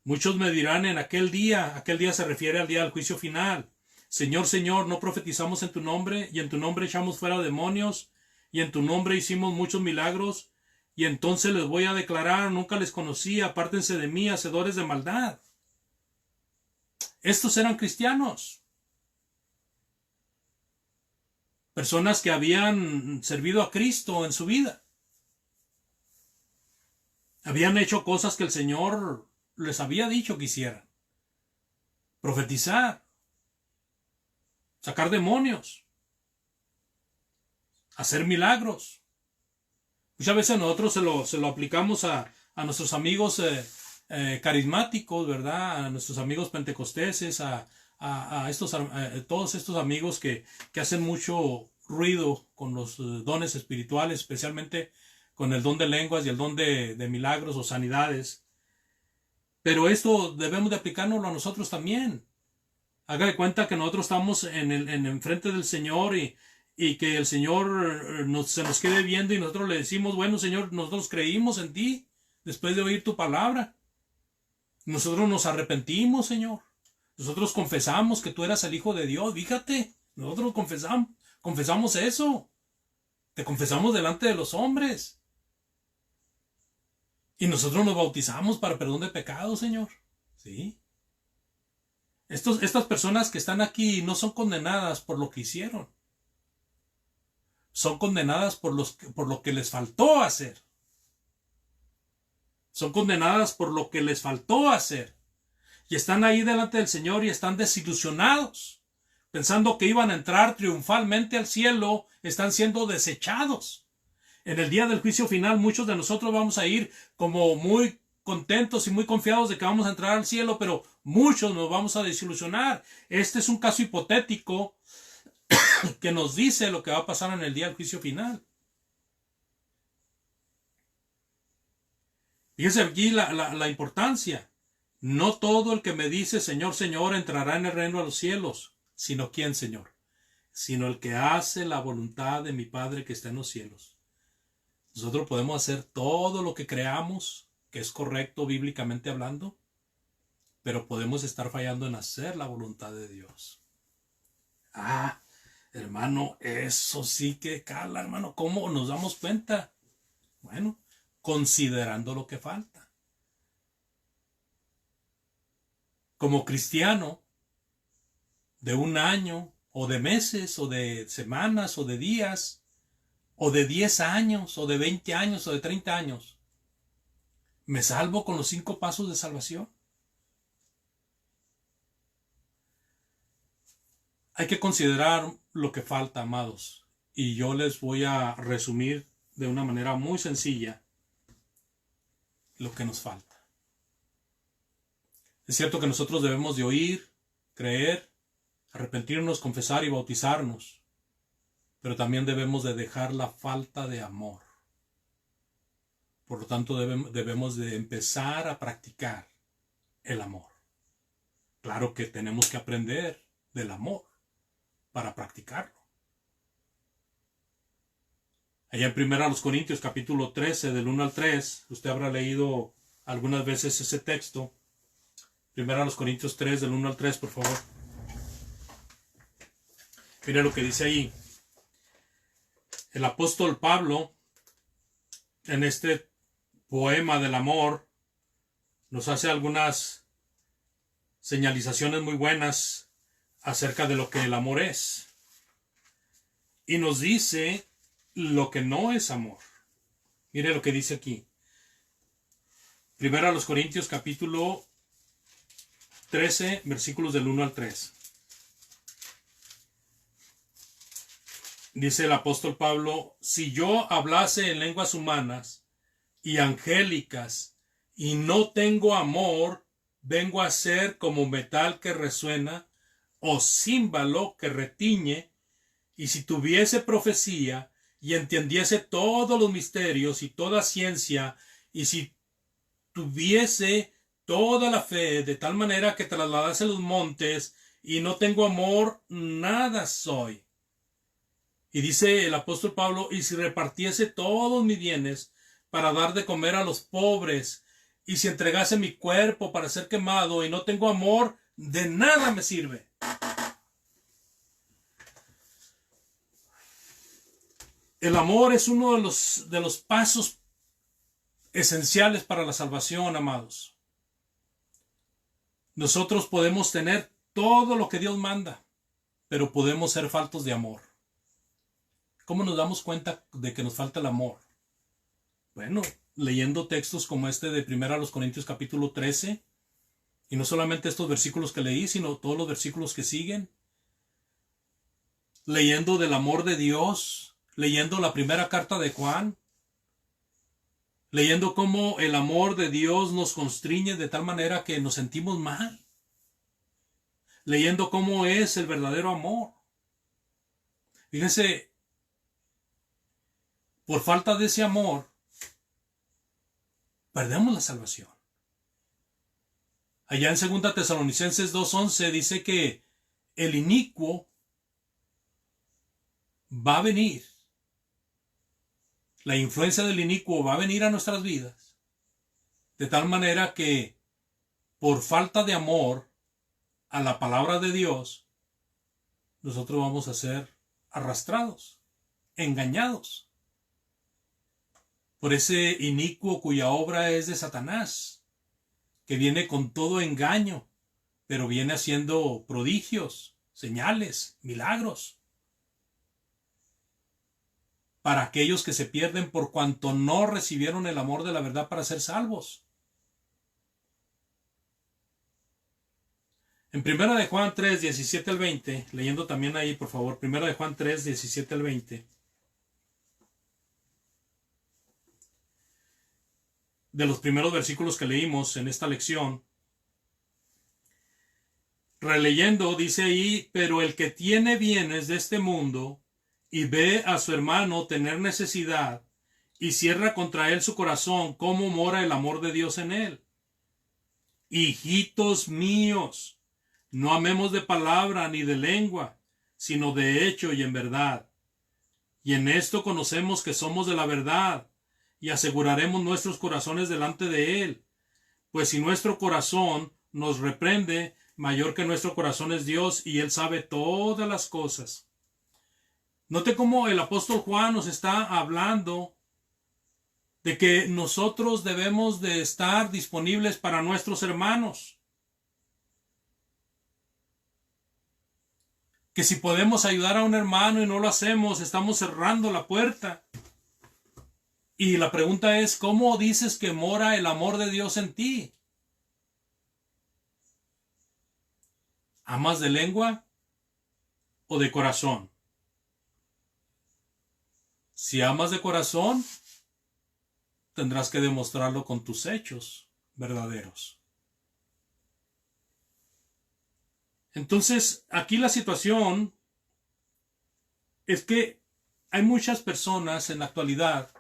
Muchos me dirán en aquel día se refiere al día del juicio final: Señor, Señor, ¿no profetizamos en tu nombre? Y en tu nombre echamos fuera demonios, y en tu nombre hicimos muchos milagros. Y entonces les voy a declarar: nunca les conocí, apártense de mí, hacedores de maldad. Estos eran cristianos. Personas que habían servido a Cristo en su vida. Habían hecho cosas que el Señor les había dicho que hicieran. Profetizar. Sacar demonios. Hacer milagros. Muchas veces nosotros se lo aplicamos a nuestros amigos carismáticos, ¿verdad? A nuestros amigos pentecosteses, a todos estos amigos que hacen mucho ruido con los dones espirituales, especialmente con el don de lenguas y el don de milagros o sanidades. Pero esto debemos de aplicárnoslo a nosotros también. Haga de cuenta que nosotros estamos en frente del Señor y que el Señor se nos quede viendo y nosotros le decimos: bueno, Señor, nosotros creímos en ti después de oír tu palabra. Nosotros nos arrepentimos, Señor. Nosotros confesamos que tú eras el Hijo de Dios. Fíjate, nosotros confesamos eso. Te confesamos delante de los hombres. Y nosotros nos bautizamos para perdón de pecados, Señor. ¿Sí? Estas personas que están aquí no son condenadas por lo que hicieron. Son condenadas por lo que les faltó hacer. Son condenadas por lo que les faltó hacer. Y están ahí delante del Señor y están desilusionados, pensando que iban a entrar triunfalmente al cielo. Están siendo desechados. En el día del juicio final, muchos de nosotros vamos a ir como muy contentos y muy confiados de que vamos a entrar al cielo, pero muchos nos vamos a desilusionar. Este es un caso hipotético que nos dice lo que va a pasar en el día del juicio final. Fíjense aquí la importancia. No todo el que me dice Señor, Señor entrará en el reino de los cielos, sino ¿quién, Señor? Sino el que hace la voluntad de mi Padre que está en los cielos. Nosotros podemos hacer todo lo que creamos que es correcto bíblicamente hablando, pero podemos estar fallando en hacer la voluntad de Dios. Hermano, eso sí que cala, hermano. ¿Cómo nos damos cuenta? Bueno, considerando lo que falta. Como cristiano, de un año, o de meses, o de semanas, o de días, o de 10 años, o de 20 años, o de 30 años, ¿me salvo con los 5 pasos de salvación? Hay que considerar lo que falta, amados, y yo les voy a resumir de una manera muy sencilla lo que nos falta. Es cierto que nosotros debemos de oír, creer, arrepentirnos, confesar y bautizarnos, pero también debemos de dejar la falta de amor. Por lo tanto, debemos de empezar a practicar el amor. Claro que tenemos que aprender del amor para practicarlo. Allá en 1 Corintios capítulo 13, del 1 al 3, usted habrá leído algunas veces ese texto. 1 Corintios 3, del 1 al 3, por favor. Mire lo que dice ahí. El apóstol Pablo, en este poema del amor, nos hace algunas señalizaciones muy buenas acerca de lo que el amor es. Y nos dice lo que no es amor. Mire lo que dice aquí. 1 Corintios capítulo 13, versículos del 1 al 3. Dice el apóstol Pablo: si yo hablase en lenguas humanas y angélicas y no tengo amor, vengo a ser como metal que resuena o címbalo que retiñe, y si tuviese profecía y entendiese todos los misterios y toda ciencia, y si tuviese toda la fe de tal manera que trasladase los montes, y no tengo amor, nada soy. Y dice el apóstol Pablo: y si repartiese todos mis bienes para dar de comer a los pobres, y si entregase mi cuerpo para ser quemado y no tengo amor, de nada me sirve. El amor es uno de los pasos esenciales para la salvación, amados. Nosotros podemos tener todo lo que Dios manda, pero podemos ser faltos de amor. ¿Cómo nos damos cuenta de que nos falta el amor? Bueno, leyendo textos como este de 1 Corintios capítulo 13, y no solamente estos versículos que leí, sino todos los versículos que siguen. Leyendo del amor de Dios, leyendo la primera carta de Juan, leyendo cómo el amor de Dios nos constriñe de tal manera que nos sentimos mal. Leyendo cómo es el verdadero amor. Fíjense, por falta de ese amor, perdemos la salvación. Allá en 2 Tesalonicenses 2:11 dice que el inicuo va a venir. La influencia del inicuo va a venir a nuestras vidas. De tal manera que por falta de amor a la palabra de Dios, nosotros vamos a ser arrastrados, engañados por ese inicuo cuya obra es de Satanás, que viene con todo engaño, pero viene haciendo prodigios, señales, milagros, para aquellos que se pierden por cuanto no recibieron el amor de la verdad para ser salvos. En 1 de Juan 3, 17 al 20, leyendo también ahí, por favor, 1 de Juan 3, 17 al 20, de los primeros versículos que leímos en esta lección, releyendo, dice ahí, pero el que tiene bienes de este mundo y ve a su hermano tener necesidad y cierra contra él su corazón, ¿cómo mora el amor de Dios en él? Hijitos míos, no amemos de palabra ni de lengua, sino de hecho y en verdad. Y en esto conocemos que somos de la verdad, y aseguraremos nuestros corazones delante de Él. Pues si nuestro corazón nos reprende, mayor que nuestro corazón es Dios, y Él sabe todas las cosas. Note cómo el apóstol Juan nos está hablando de que nosotros debemos de estar disponibles para nuestros hermanos. Que si podemos ayudar a un hermano y no lo hacemos, estamos cerrando la puerta. Y la pregunta es, ¿cómo dices que mora el amor de Dios en ti? ¿Amas de lengua o de corazón? Si amas de corazón, tendrás que demostrarlo con tus hechos verdaderos. Entonces, aquí la situación es que hay muchas personas en la actualidad,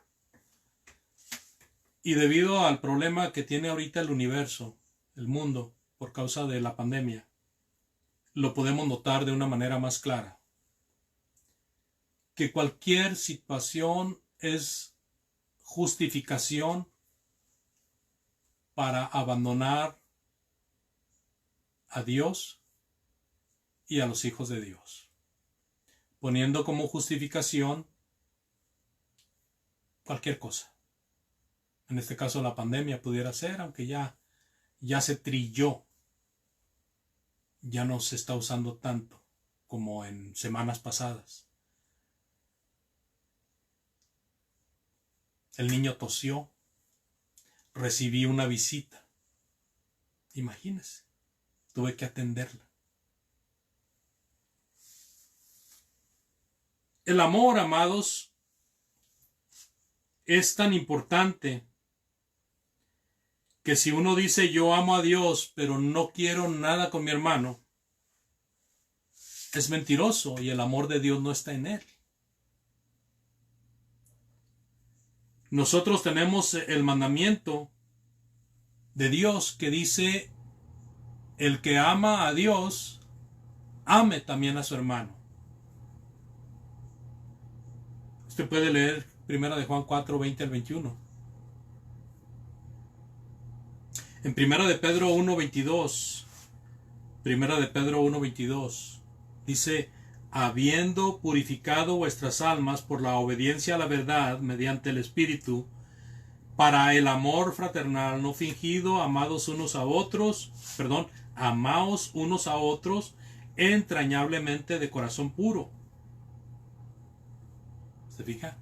y debido al problema que tiene ahorita el universo, el mundo, por causa de la pandemia, lo podemos notar de una manera más clara. Que cualquier situación es justificación para abandonar a Dios y a los hijos de Dios, poniendo como justificación cualquier cosa. En este caso la pandemia pudiera ser, aunque ya se trilló, ya no se está usando tanto como en semanas pasadas. El niño tosió, recibí una visita, imagínense, tuve que atenderla. El amor, amados, es tan importante que si uno dice yo amo a Dios, pero no quiero nada con mi hermano, es mentiroso y el amor de Dios no está en él. Nosotros tenemos el mandamiento de Dios que dice, el que ama a Dios, ame también a su hermano. Usted puede leer 1 de Juan 4, 20 al 21. En Primera de Pedro 1:22, Primera de Pedro 1:22, dice: habiendo purificado vuestras almas por la obediencia a la verdad mediante el Espíritu, para el amor fraternal no fingido, amaos unos a otros entrañablemente de corazón puro. ¿Se fija?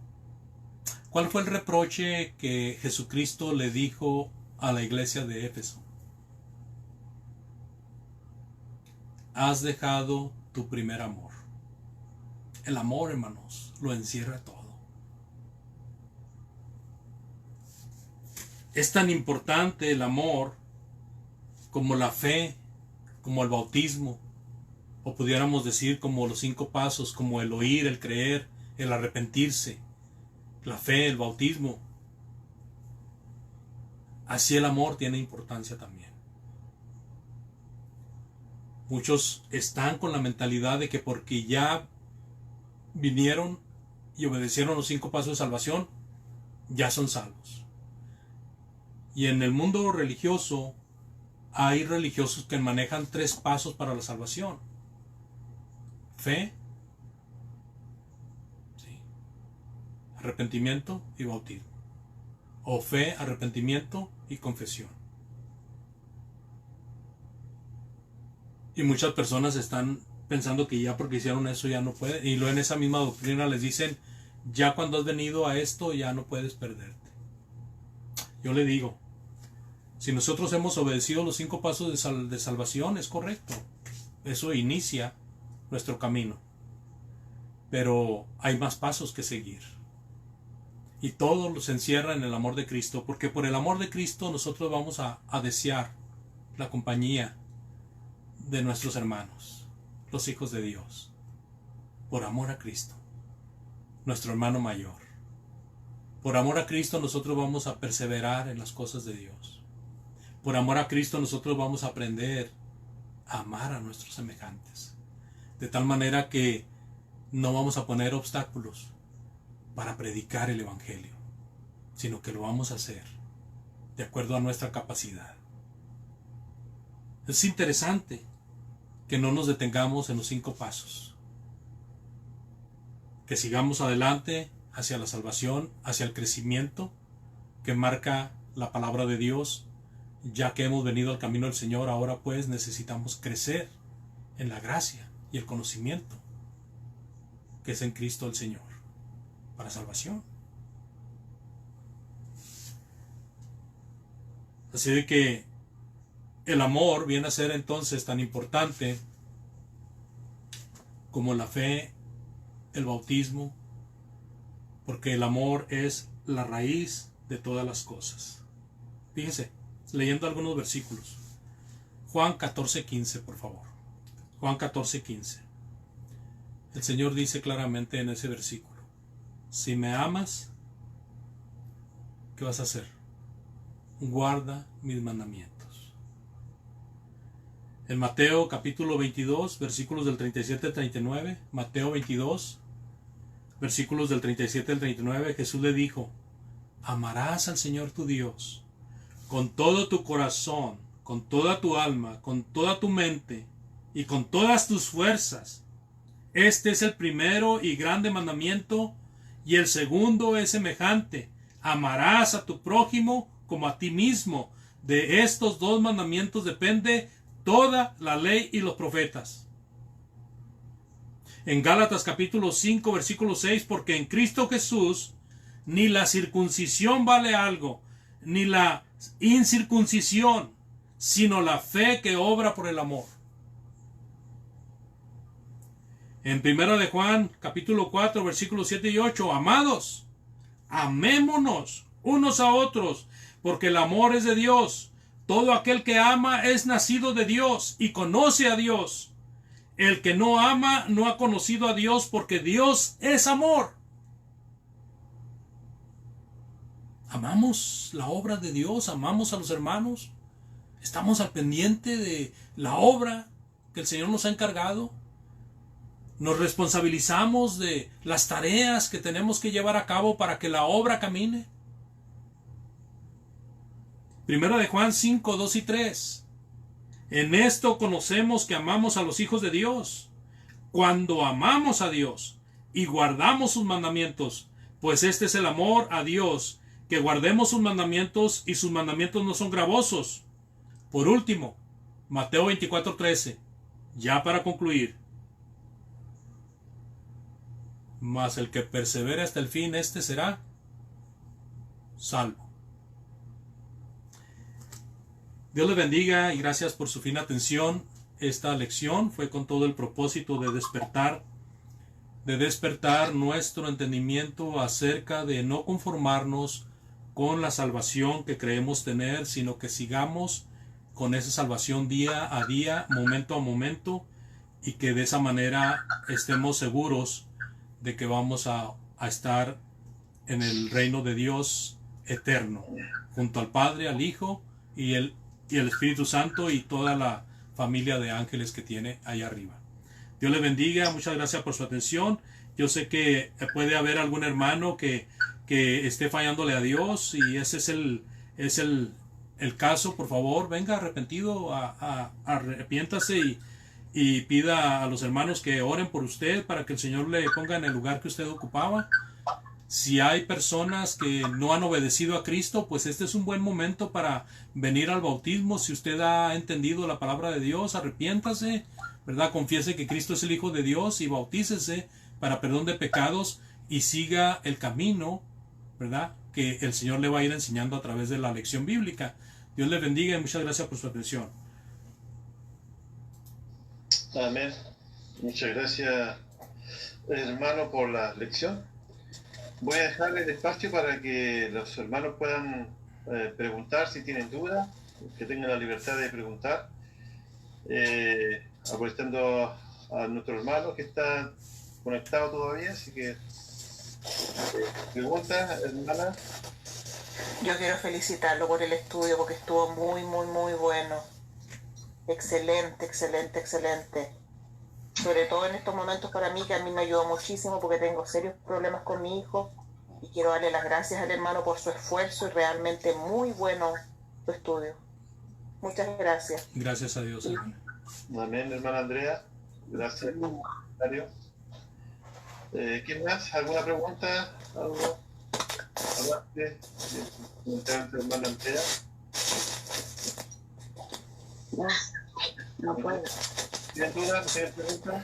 ¿Cuál fue el reproche que Jesucristo le dijo a la iglesia de Éfeso? Has dejado tu primer amor. El amor, hermanos, lo encierra todo. Es tan importante el amor como la fe, como el bautismo, o pudiéramos decir como los 5 pasos, como el oír, el creer, el arrepentirse, la fe, el bautismo. Así el amor tiene importancia también. Muchos están con la mentalidad de que porque ya vinieron y obedecieron los 5 pasos de salvación, ya son salvos. Y en el mundo religioso hay religiosos que manejan 3 pasos para la salvación: fe, ¿sí?, arrepentimiento y bautismo, o fe, arrepentimiento y confesión. Y muchas personas están pensando que ya porque hicieron eso ya no pueden, y luego en esa misma doctrina les dicen: ya cuando has venido a esto ya no puedes perderte. Yo le digo, si nosotros hemos obedecido los 5 pasos de salvación, es correcto, eso inicia nuestro camino, pero hay más pasos que seguir, y todo se encierra en el amor de Cristo, porque por el amor de Cristo nosotros vamos a desear la compañía de nuestros hermanos, los hijos de Dios, por amor a Cristo, nuestro hermano mayor. Por amor a Cristo nosotros vamos a perseverar en las cosas de Dios. Por amor a Cristo nosotros vamos a aprender a amar a nuestros semejantes, de tal manera que no vamos a poner obstáculos para predicar el Evangelio, sino que lo vamos a hacer de acuerdo a nuestra capacidad. Es interesante que no nos detengamos en los 5 pasos, que sigamos adelante hacia la salvación, hacia el crecimiento que marca la palabra de Dios. Ya que hemos venido al camino del Señor, ahora pues necesitamos crecer en la gracia y el conocimiento que es en Cristo el Señor, para salvación. Así de que el amor viene a ser entonces tan importante como la fe, el bautismo, porque el amor es la raíz de todas las cosas. Fíjense, leyendo algunos versículos. Juan 14:15, por favor. Juan 14:15. El Señor dice claramente en ese versículo: si me amas, ¿qué vas a hacer? Guarda mis mandamientos. En Mateo capítulo 22, versículos del 37 al 39, Mateo 22, versículos del 37 al 39, Jesús le dijo: amarás al Señor tu Dios con todo tu corazón, con toda tu alma, con toda tu mente y con todas tus fuerzas. Este es el primero y grande mandamiento, y el segundo es semejante: amarás a tu prójimo como a ti mismo. De estos 2 mandamientos depende toda la ley y los profetas. En Gálatas capítulo 5, versículo 6, porque en Cristo Jesús ni la circuncisión vale algo, ni la incircuncisión, sino la fe que obra por el amor. En 1 de Juan capítulo 4, versículos 7 y 8, amados, amémonos unos a otros, porque el amor es de Dios. Todo aquel que ama es nacido de Dios y conoce a Dios. El que no ama no ha conocido a Dios, porque Dios es amor. Amamos la obra de Dios, amamos a los hermanos, estamos al pendiente de la obra que el Señor nos ha encargado, nos responsabilizamos de las tareas que tenemos que llevar a cabo para que la obra camine. Primera de Juan 5, 2 y 3. En esto conocemos que amamos a los hijos de Dios, cuando amamos a Dios y guardamos sus mandamientos, pues este es el amor a Dios, que guardemos sus mandamientos, y sus mandamientos no son gravosos. Por último, Mateo 24, 13. Ya para concluir. Mas el que persevere hasta el fin, este será salvo. Dios le bendiga y gracias por su fina atención. Esta lección fue con todo el propósito de despertar nuestro entendimiento acerca de no conformarnos con la salvación que creemos tener, sino que sigamos con esa salvación día a día, momento a momento, y que de esa manera estemos seguros de que vamos a estar en el reino de Dios eterno, junto al Padre, al Hijo y el Espíritu Santo y toda la familia de ángeles que tiene allá arriba. Dios le bendiga, muchas gracias por su atención. Yo sé que puede haber algún hermano que esté fallándole a Dios, y ese es el caso. Por favor, venga arrepentido, arrepiéntase y pida a los hermanos que oren por usted para que el Señor le ponga en el lugar que usted ocupaba. Si hay personas que no han obedecido a Cristo, pues este es un buen momento para venir al bautismo. Si usted ha entendido la palabra de Dios, arrepiéntase, ¿verdad? Confiese que Cristo es el Hijo de Dios y bautícese para perdón de pecados y siga el camino, ¿verdad?, que el Señor le va a ir enseñando a través de la lección bíblica. Dios le bendiga y muchas gracias por su atención. Amén. Muchas gracias, hermano, por la lección. Voy a dejar el espacio para que los hermanos puedan preguntar si tienen dudas, que tengan la libertad de preguntar, aprovechando a nuestro hermano que está conectado todavía, así que preguntas, hermana. Yo quiero felicitarlo por el estudio porque estuvo muy, muy, muy bueno. Excelente, excelente, excelente. Sobre todo en estos momentos para mí, que a mí me ayudó muchísimo porque tengo serios problemas con mi hijo, y quiero darle las gracias al hermano por su esfuerzo y realmente muy bueno su estudio. Muchas gracias. Gracias a Dios, hermano. Amén, hermana Andrea. Gracias por el comentario. ¿Quién más? ¿Alguna pregunta? ¿Algo? ¿Hablaste? ¿Comentaste, hermana Andrea? No puedo. ¿Tienes dudas? ¿Tienes preguntas?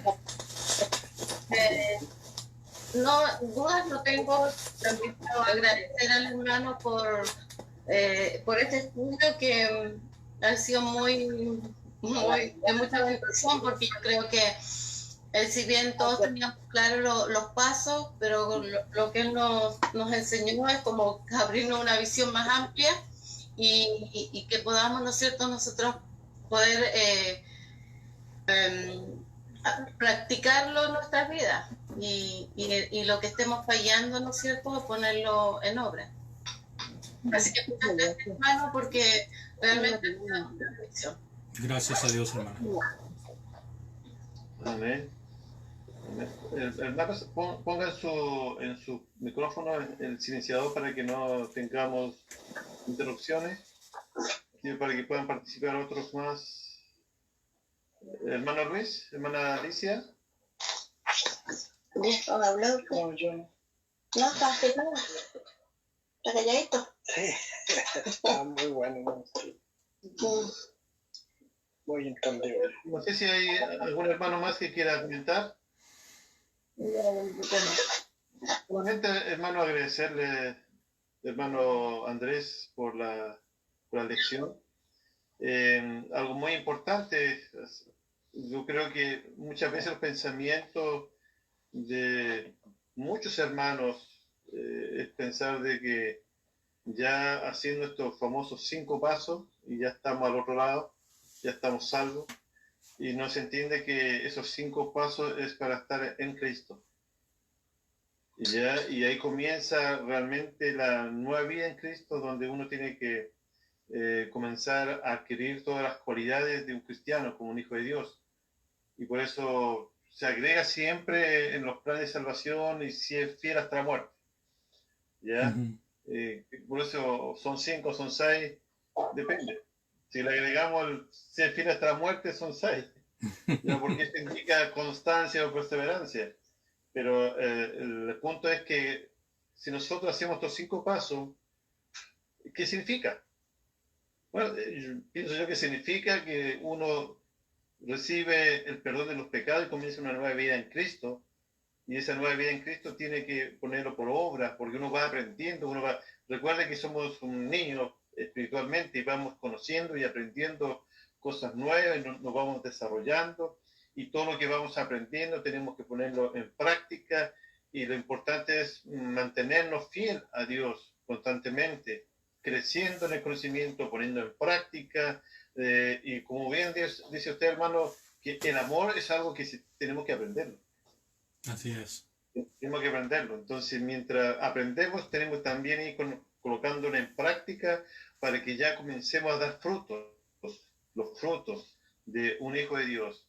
No, dudas no tengo. También quiero agradecer al hermano por este estudio que ha sido de mucha bendición, porque yo creo que si bien todos teníamos claro los pasos, pero lo que él nos enseñó es como abrirnos una visión más amplia y que podamos, ¿no es cierto?, nosotros poder practicarlo en nuestras vidas y lo que estemos fallando, ¿no es cierto?, ponerlo en obra. Así que muchas gracias, hermano, porque realmente es una bendición. Gracias a Dios, hermano. Amén. Hermanos, pongan en su micrófono el silenciador para que no tengamos interrupciones y para que puedan participar otros más. Hermano Luis, hermana Alicia. ¿Listo? ¿Habló? No, yo no. No, está firmado. ¿Está calladito? Sí, está muy bueno. ¿No? Muy entendible. No sé si hay algún hermano más que quiera comentar. Solamente, hermano, agradecerle, hermano Andrés, por la lección. Algo muy importante, yo creo que muchas veces los pensamientos de muchos hermanos es pensar de que ya haciendo estos famosos 5 pasos y ya estamos al otro lado, ya estamos salvos, y no se entiende que esos 5 pasos es para estar en Cristo. Y ahí comienza realmente la nueva vida en Cristo, donde uno tiene que comenzar a adquirir todas las cualidades de un cristiano como un hijo de Dios. Y por eso se agrega siempre en los planes de salvación y si es fiel hasta la muerte. ¿Ya? Por eso son 5, son 6, Depende. Si le agregamos el ser fiel hasta la muerte, son 6. No, porque esto indica constancia o perseverancia. Pero el punto es que si nosotros hacemos estos 5 pasos, ¿qué significa? Bueno, pienso yo que significa que uno recibe el perdón de los pecados y comienza una nueva vida en Cristo. Y esa nueva vida en Cristo tiene que ponerlo por obra, porque uno va aprendiendo, recuerda que somos un niño espiritualmente y vamos conociendo y aprendiendo cosas nuevas, y nos vamos desarrollando, y todo lo que vamos aprendiendo tenemos que ponerlo en práctica, y lo importante es mantenernos fiel a Dios constantemente, creciendo en el conocimiento, poniendo en práctica, y como bien dice usted, hermano, que el amor es algo que tenemos que aprenderlo. Así es. Tenemos que aprenderlo. Entonces, mientras aprendemos, tenemos también ir colocándolo en práctica para que ya comencemos a dar frutos, los frutos de un hijo de Dios.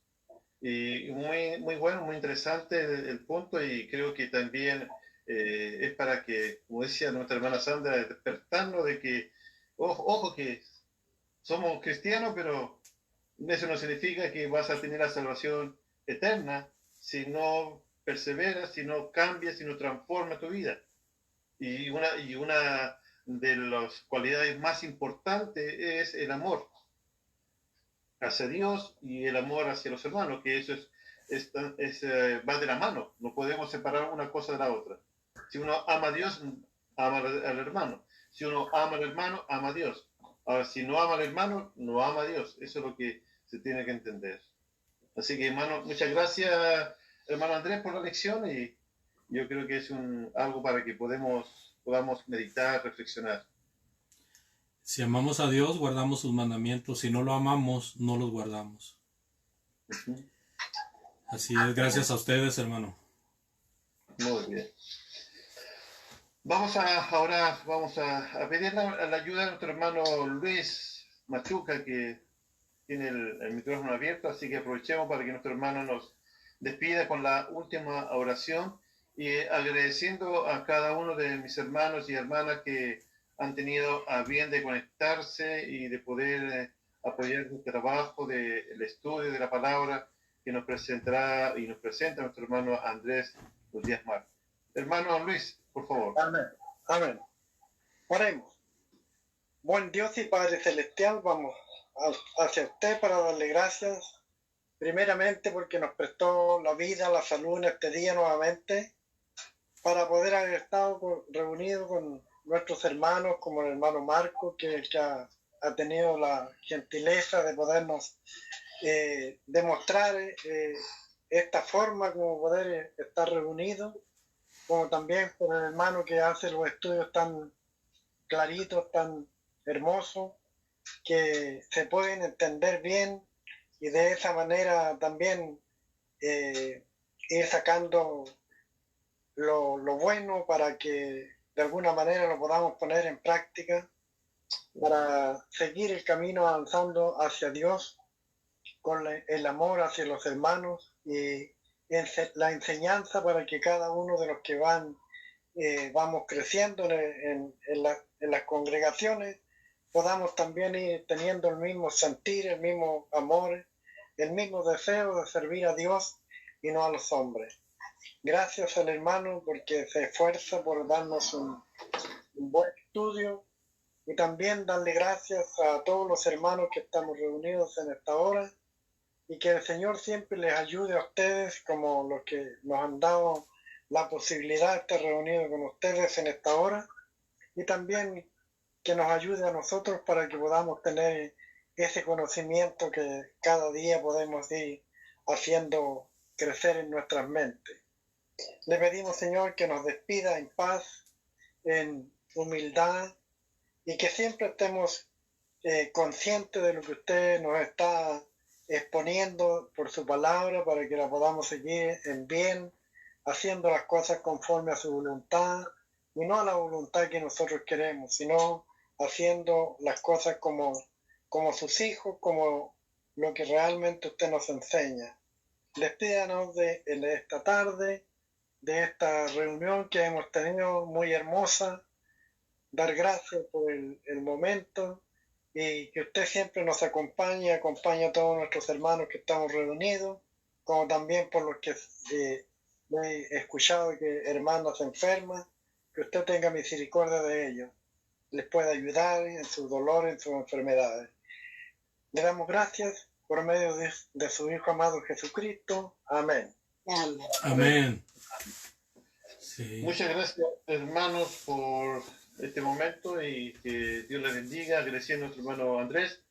Y muy bueno, muy interesante el punto, y creo que también es para que, como decía nuestra hermana Sandra, despertarnos de que, ojo, que somos cristianos, pero eso no significa que vas a tener la salvación eterna si no perseveras, si no cambias, si no transformas tu vida. Y una de las cualidades más importantes es el amor hacia Dios y el amor hacia los hermanos, que eso va de la mano. No podemos separar una cosa de la otra. Si uno ama a Dios, ama al hermano. Si uno ama al hermano, ama a Dios. Ahora, si no ama al hermano, no ama a Dios. Eso es lo que se tiene que entender. Así que, hermano, muchas gracias, hermano Andrés, por la lección, y yo creo que es algo para que podamos meditar, reflexionar. Si amamos a Dios, guardamos sus mandamientos. Si no lo amamos, no los guardamos. Así es, gracias a ustedes, hermano. Muy bien. Ahora vamos a pedir la ayuda de nuestro hermano Luis Machuca, que tiene el micrófono abierto, así que aprovechemos para que nuestro hermano nos despida con la última oración, y agradeciendo a cada uno de mis hermanos y hermanas que han tenido a bien de conectarse y de poder apoyar el trabajo del estudio de la palabra que nos presentará y nos presenta nuestro hermano Andrés los días martes. Hermano Luis, por favor. Amén. Amén. Oremos. Buen Dios y Padre Celestial, vamos hacia usted para darle gracias, primeramente porque nos prestó la vida, la salud en este día nuevamente, para poder haber estado reunidos con nuestros hermanos, como el hermano Marco, que ha tenido la gentileza de podernos demostrar esta forma como poder estar reunidos, como también por el hermano que hace los estudios tan claritos, tan hermosos, que se pueden entender bien, y de esa manera también ir sacando lo bueno para que de alguna manera lo podamos poner en práctica para seguir el camino avanzando hacia Dios con el amor hacia los hermanos y la enseñanza para que cada uno de los que vamos creciendo en las congregaciones podamos también ir teniendo el mismo sentir, el mismo amor, el mismo deseo de servir a Dios y no a los hombres. Gracias al hermano porque se esfuerza por darnos un buen estudio, y también darle gracias a todos los hermanos que estamos reunidos en esta hora, y que el Señor siempre les ayude a ustedes como los que nos han dado la posibilidad de estar reunidos con ustedes en esta hora, y también que nos ayude a nosotros para que podamos tener ese conocimiento que cada día podemos ir haciendo crecer en nuestras mentes. Le pedimos, Señor, que nos despida en paz, en humildad, y que siempre estemos conscientes de lo que usted nos está exponiendo por su palabra, para que la podamos seguir en bien, haciendo las cosas conforme a su voluntad, y no a la voluntad que nosotros queremos, sino haciendo las cosas como sus hijos, como lo que realmente usted nos enseña. Despídanos de esta tarde, de esta reunión que hemos tenido muy hermosa, dar gracias por el momento, y que usted siempre nos acompañe, acompañe a todos nuestros hermanos que estamos reunidos, como también por los que he escuchado que hermanos enfermas, que usted tenga misericordia de ellos, les pueda ayudar en su dolor, en sus enfermedades. Le damos gracias por medio de su Hijo amado Jesucristo. Amén. Amén. Amén. Sí. Muchas gracias, hermanos, por este momento y que Dios les bendiga. Agradeciendo a nuestro hermano Andrés.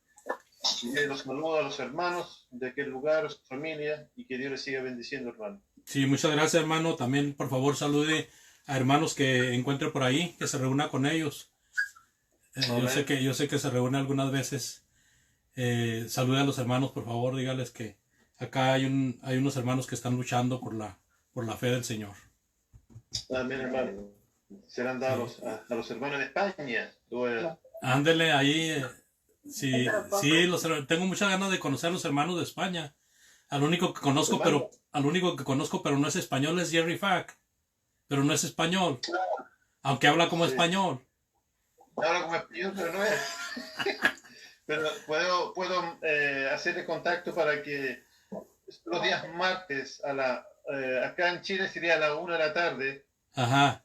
Y que los saluda a los hermanos de aquel lugar, a su familia, y que Dios les siga bendiciendo, hermano. Sí, muchas gracias, hermano. También, por favor, salude a hermanos que encuentre por ahí, que se reúna con ellos. Yo sé que se reúne algunas veces. Salude a los hermanos, por favor, dígales que acá hay unos hermanos que están luchando por la fe del Señor. Amén, hermano. Serán dados a los hermanos de España. Ándele ahí. Sí, tengo muchas ganas de conocer a los hermanos de España. Al único que conozco, pero no es español, es Jerry Fack. Pero no es español. Aunque habla como español. Habla como español, pero no es. Pero puedo hacerle contacto para que los días martes acá en Chile sería a la 1 de la tarde. Ajá.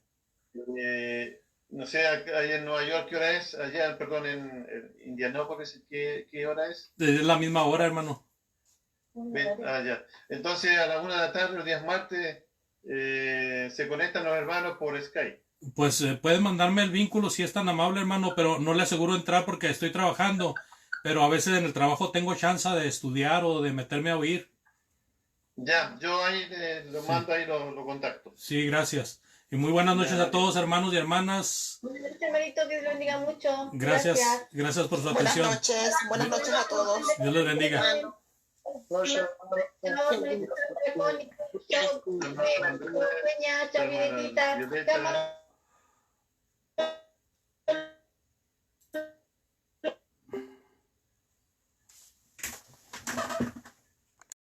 No sé, allá en Nueva York, ¿qué hora es? Allá, perdón, en Indianápolis, ¿qué hora es? Es la misma hora, hermano. Ya. Entonces, a la 1 de la tarde, los días martes, se conectan los hermanos por Skype. Pues puedes mandarme el vínculo si es tan amable, hermano, pero no le aseguro entrar porque estoy trabajando. Pero a veces en el trabajo tengo chance de estudiar o de meterme a oír. Ya, yo ahí lo mando, ahí lo contacto. Sí, gracias. Y muy buenas noches a todos, hermanos y hermanas. Buenas noches, hermanito, que Dios los bendiga mucho. Gracias por su atención. Buenas noches a todos. Dios les bendiga. Chao,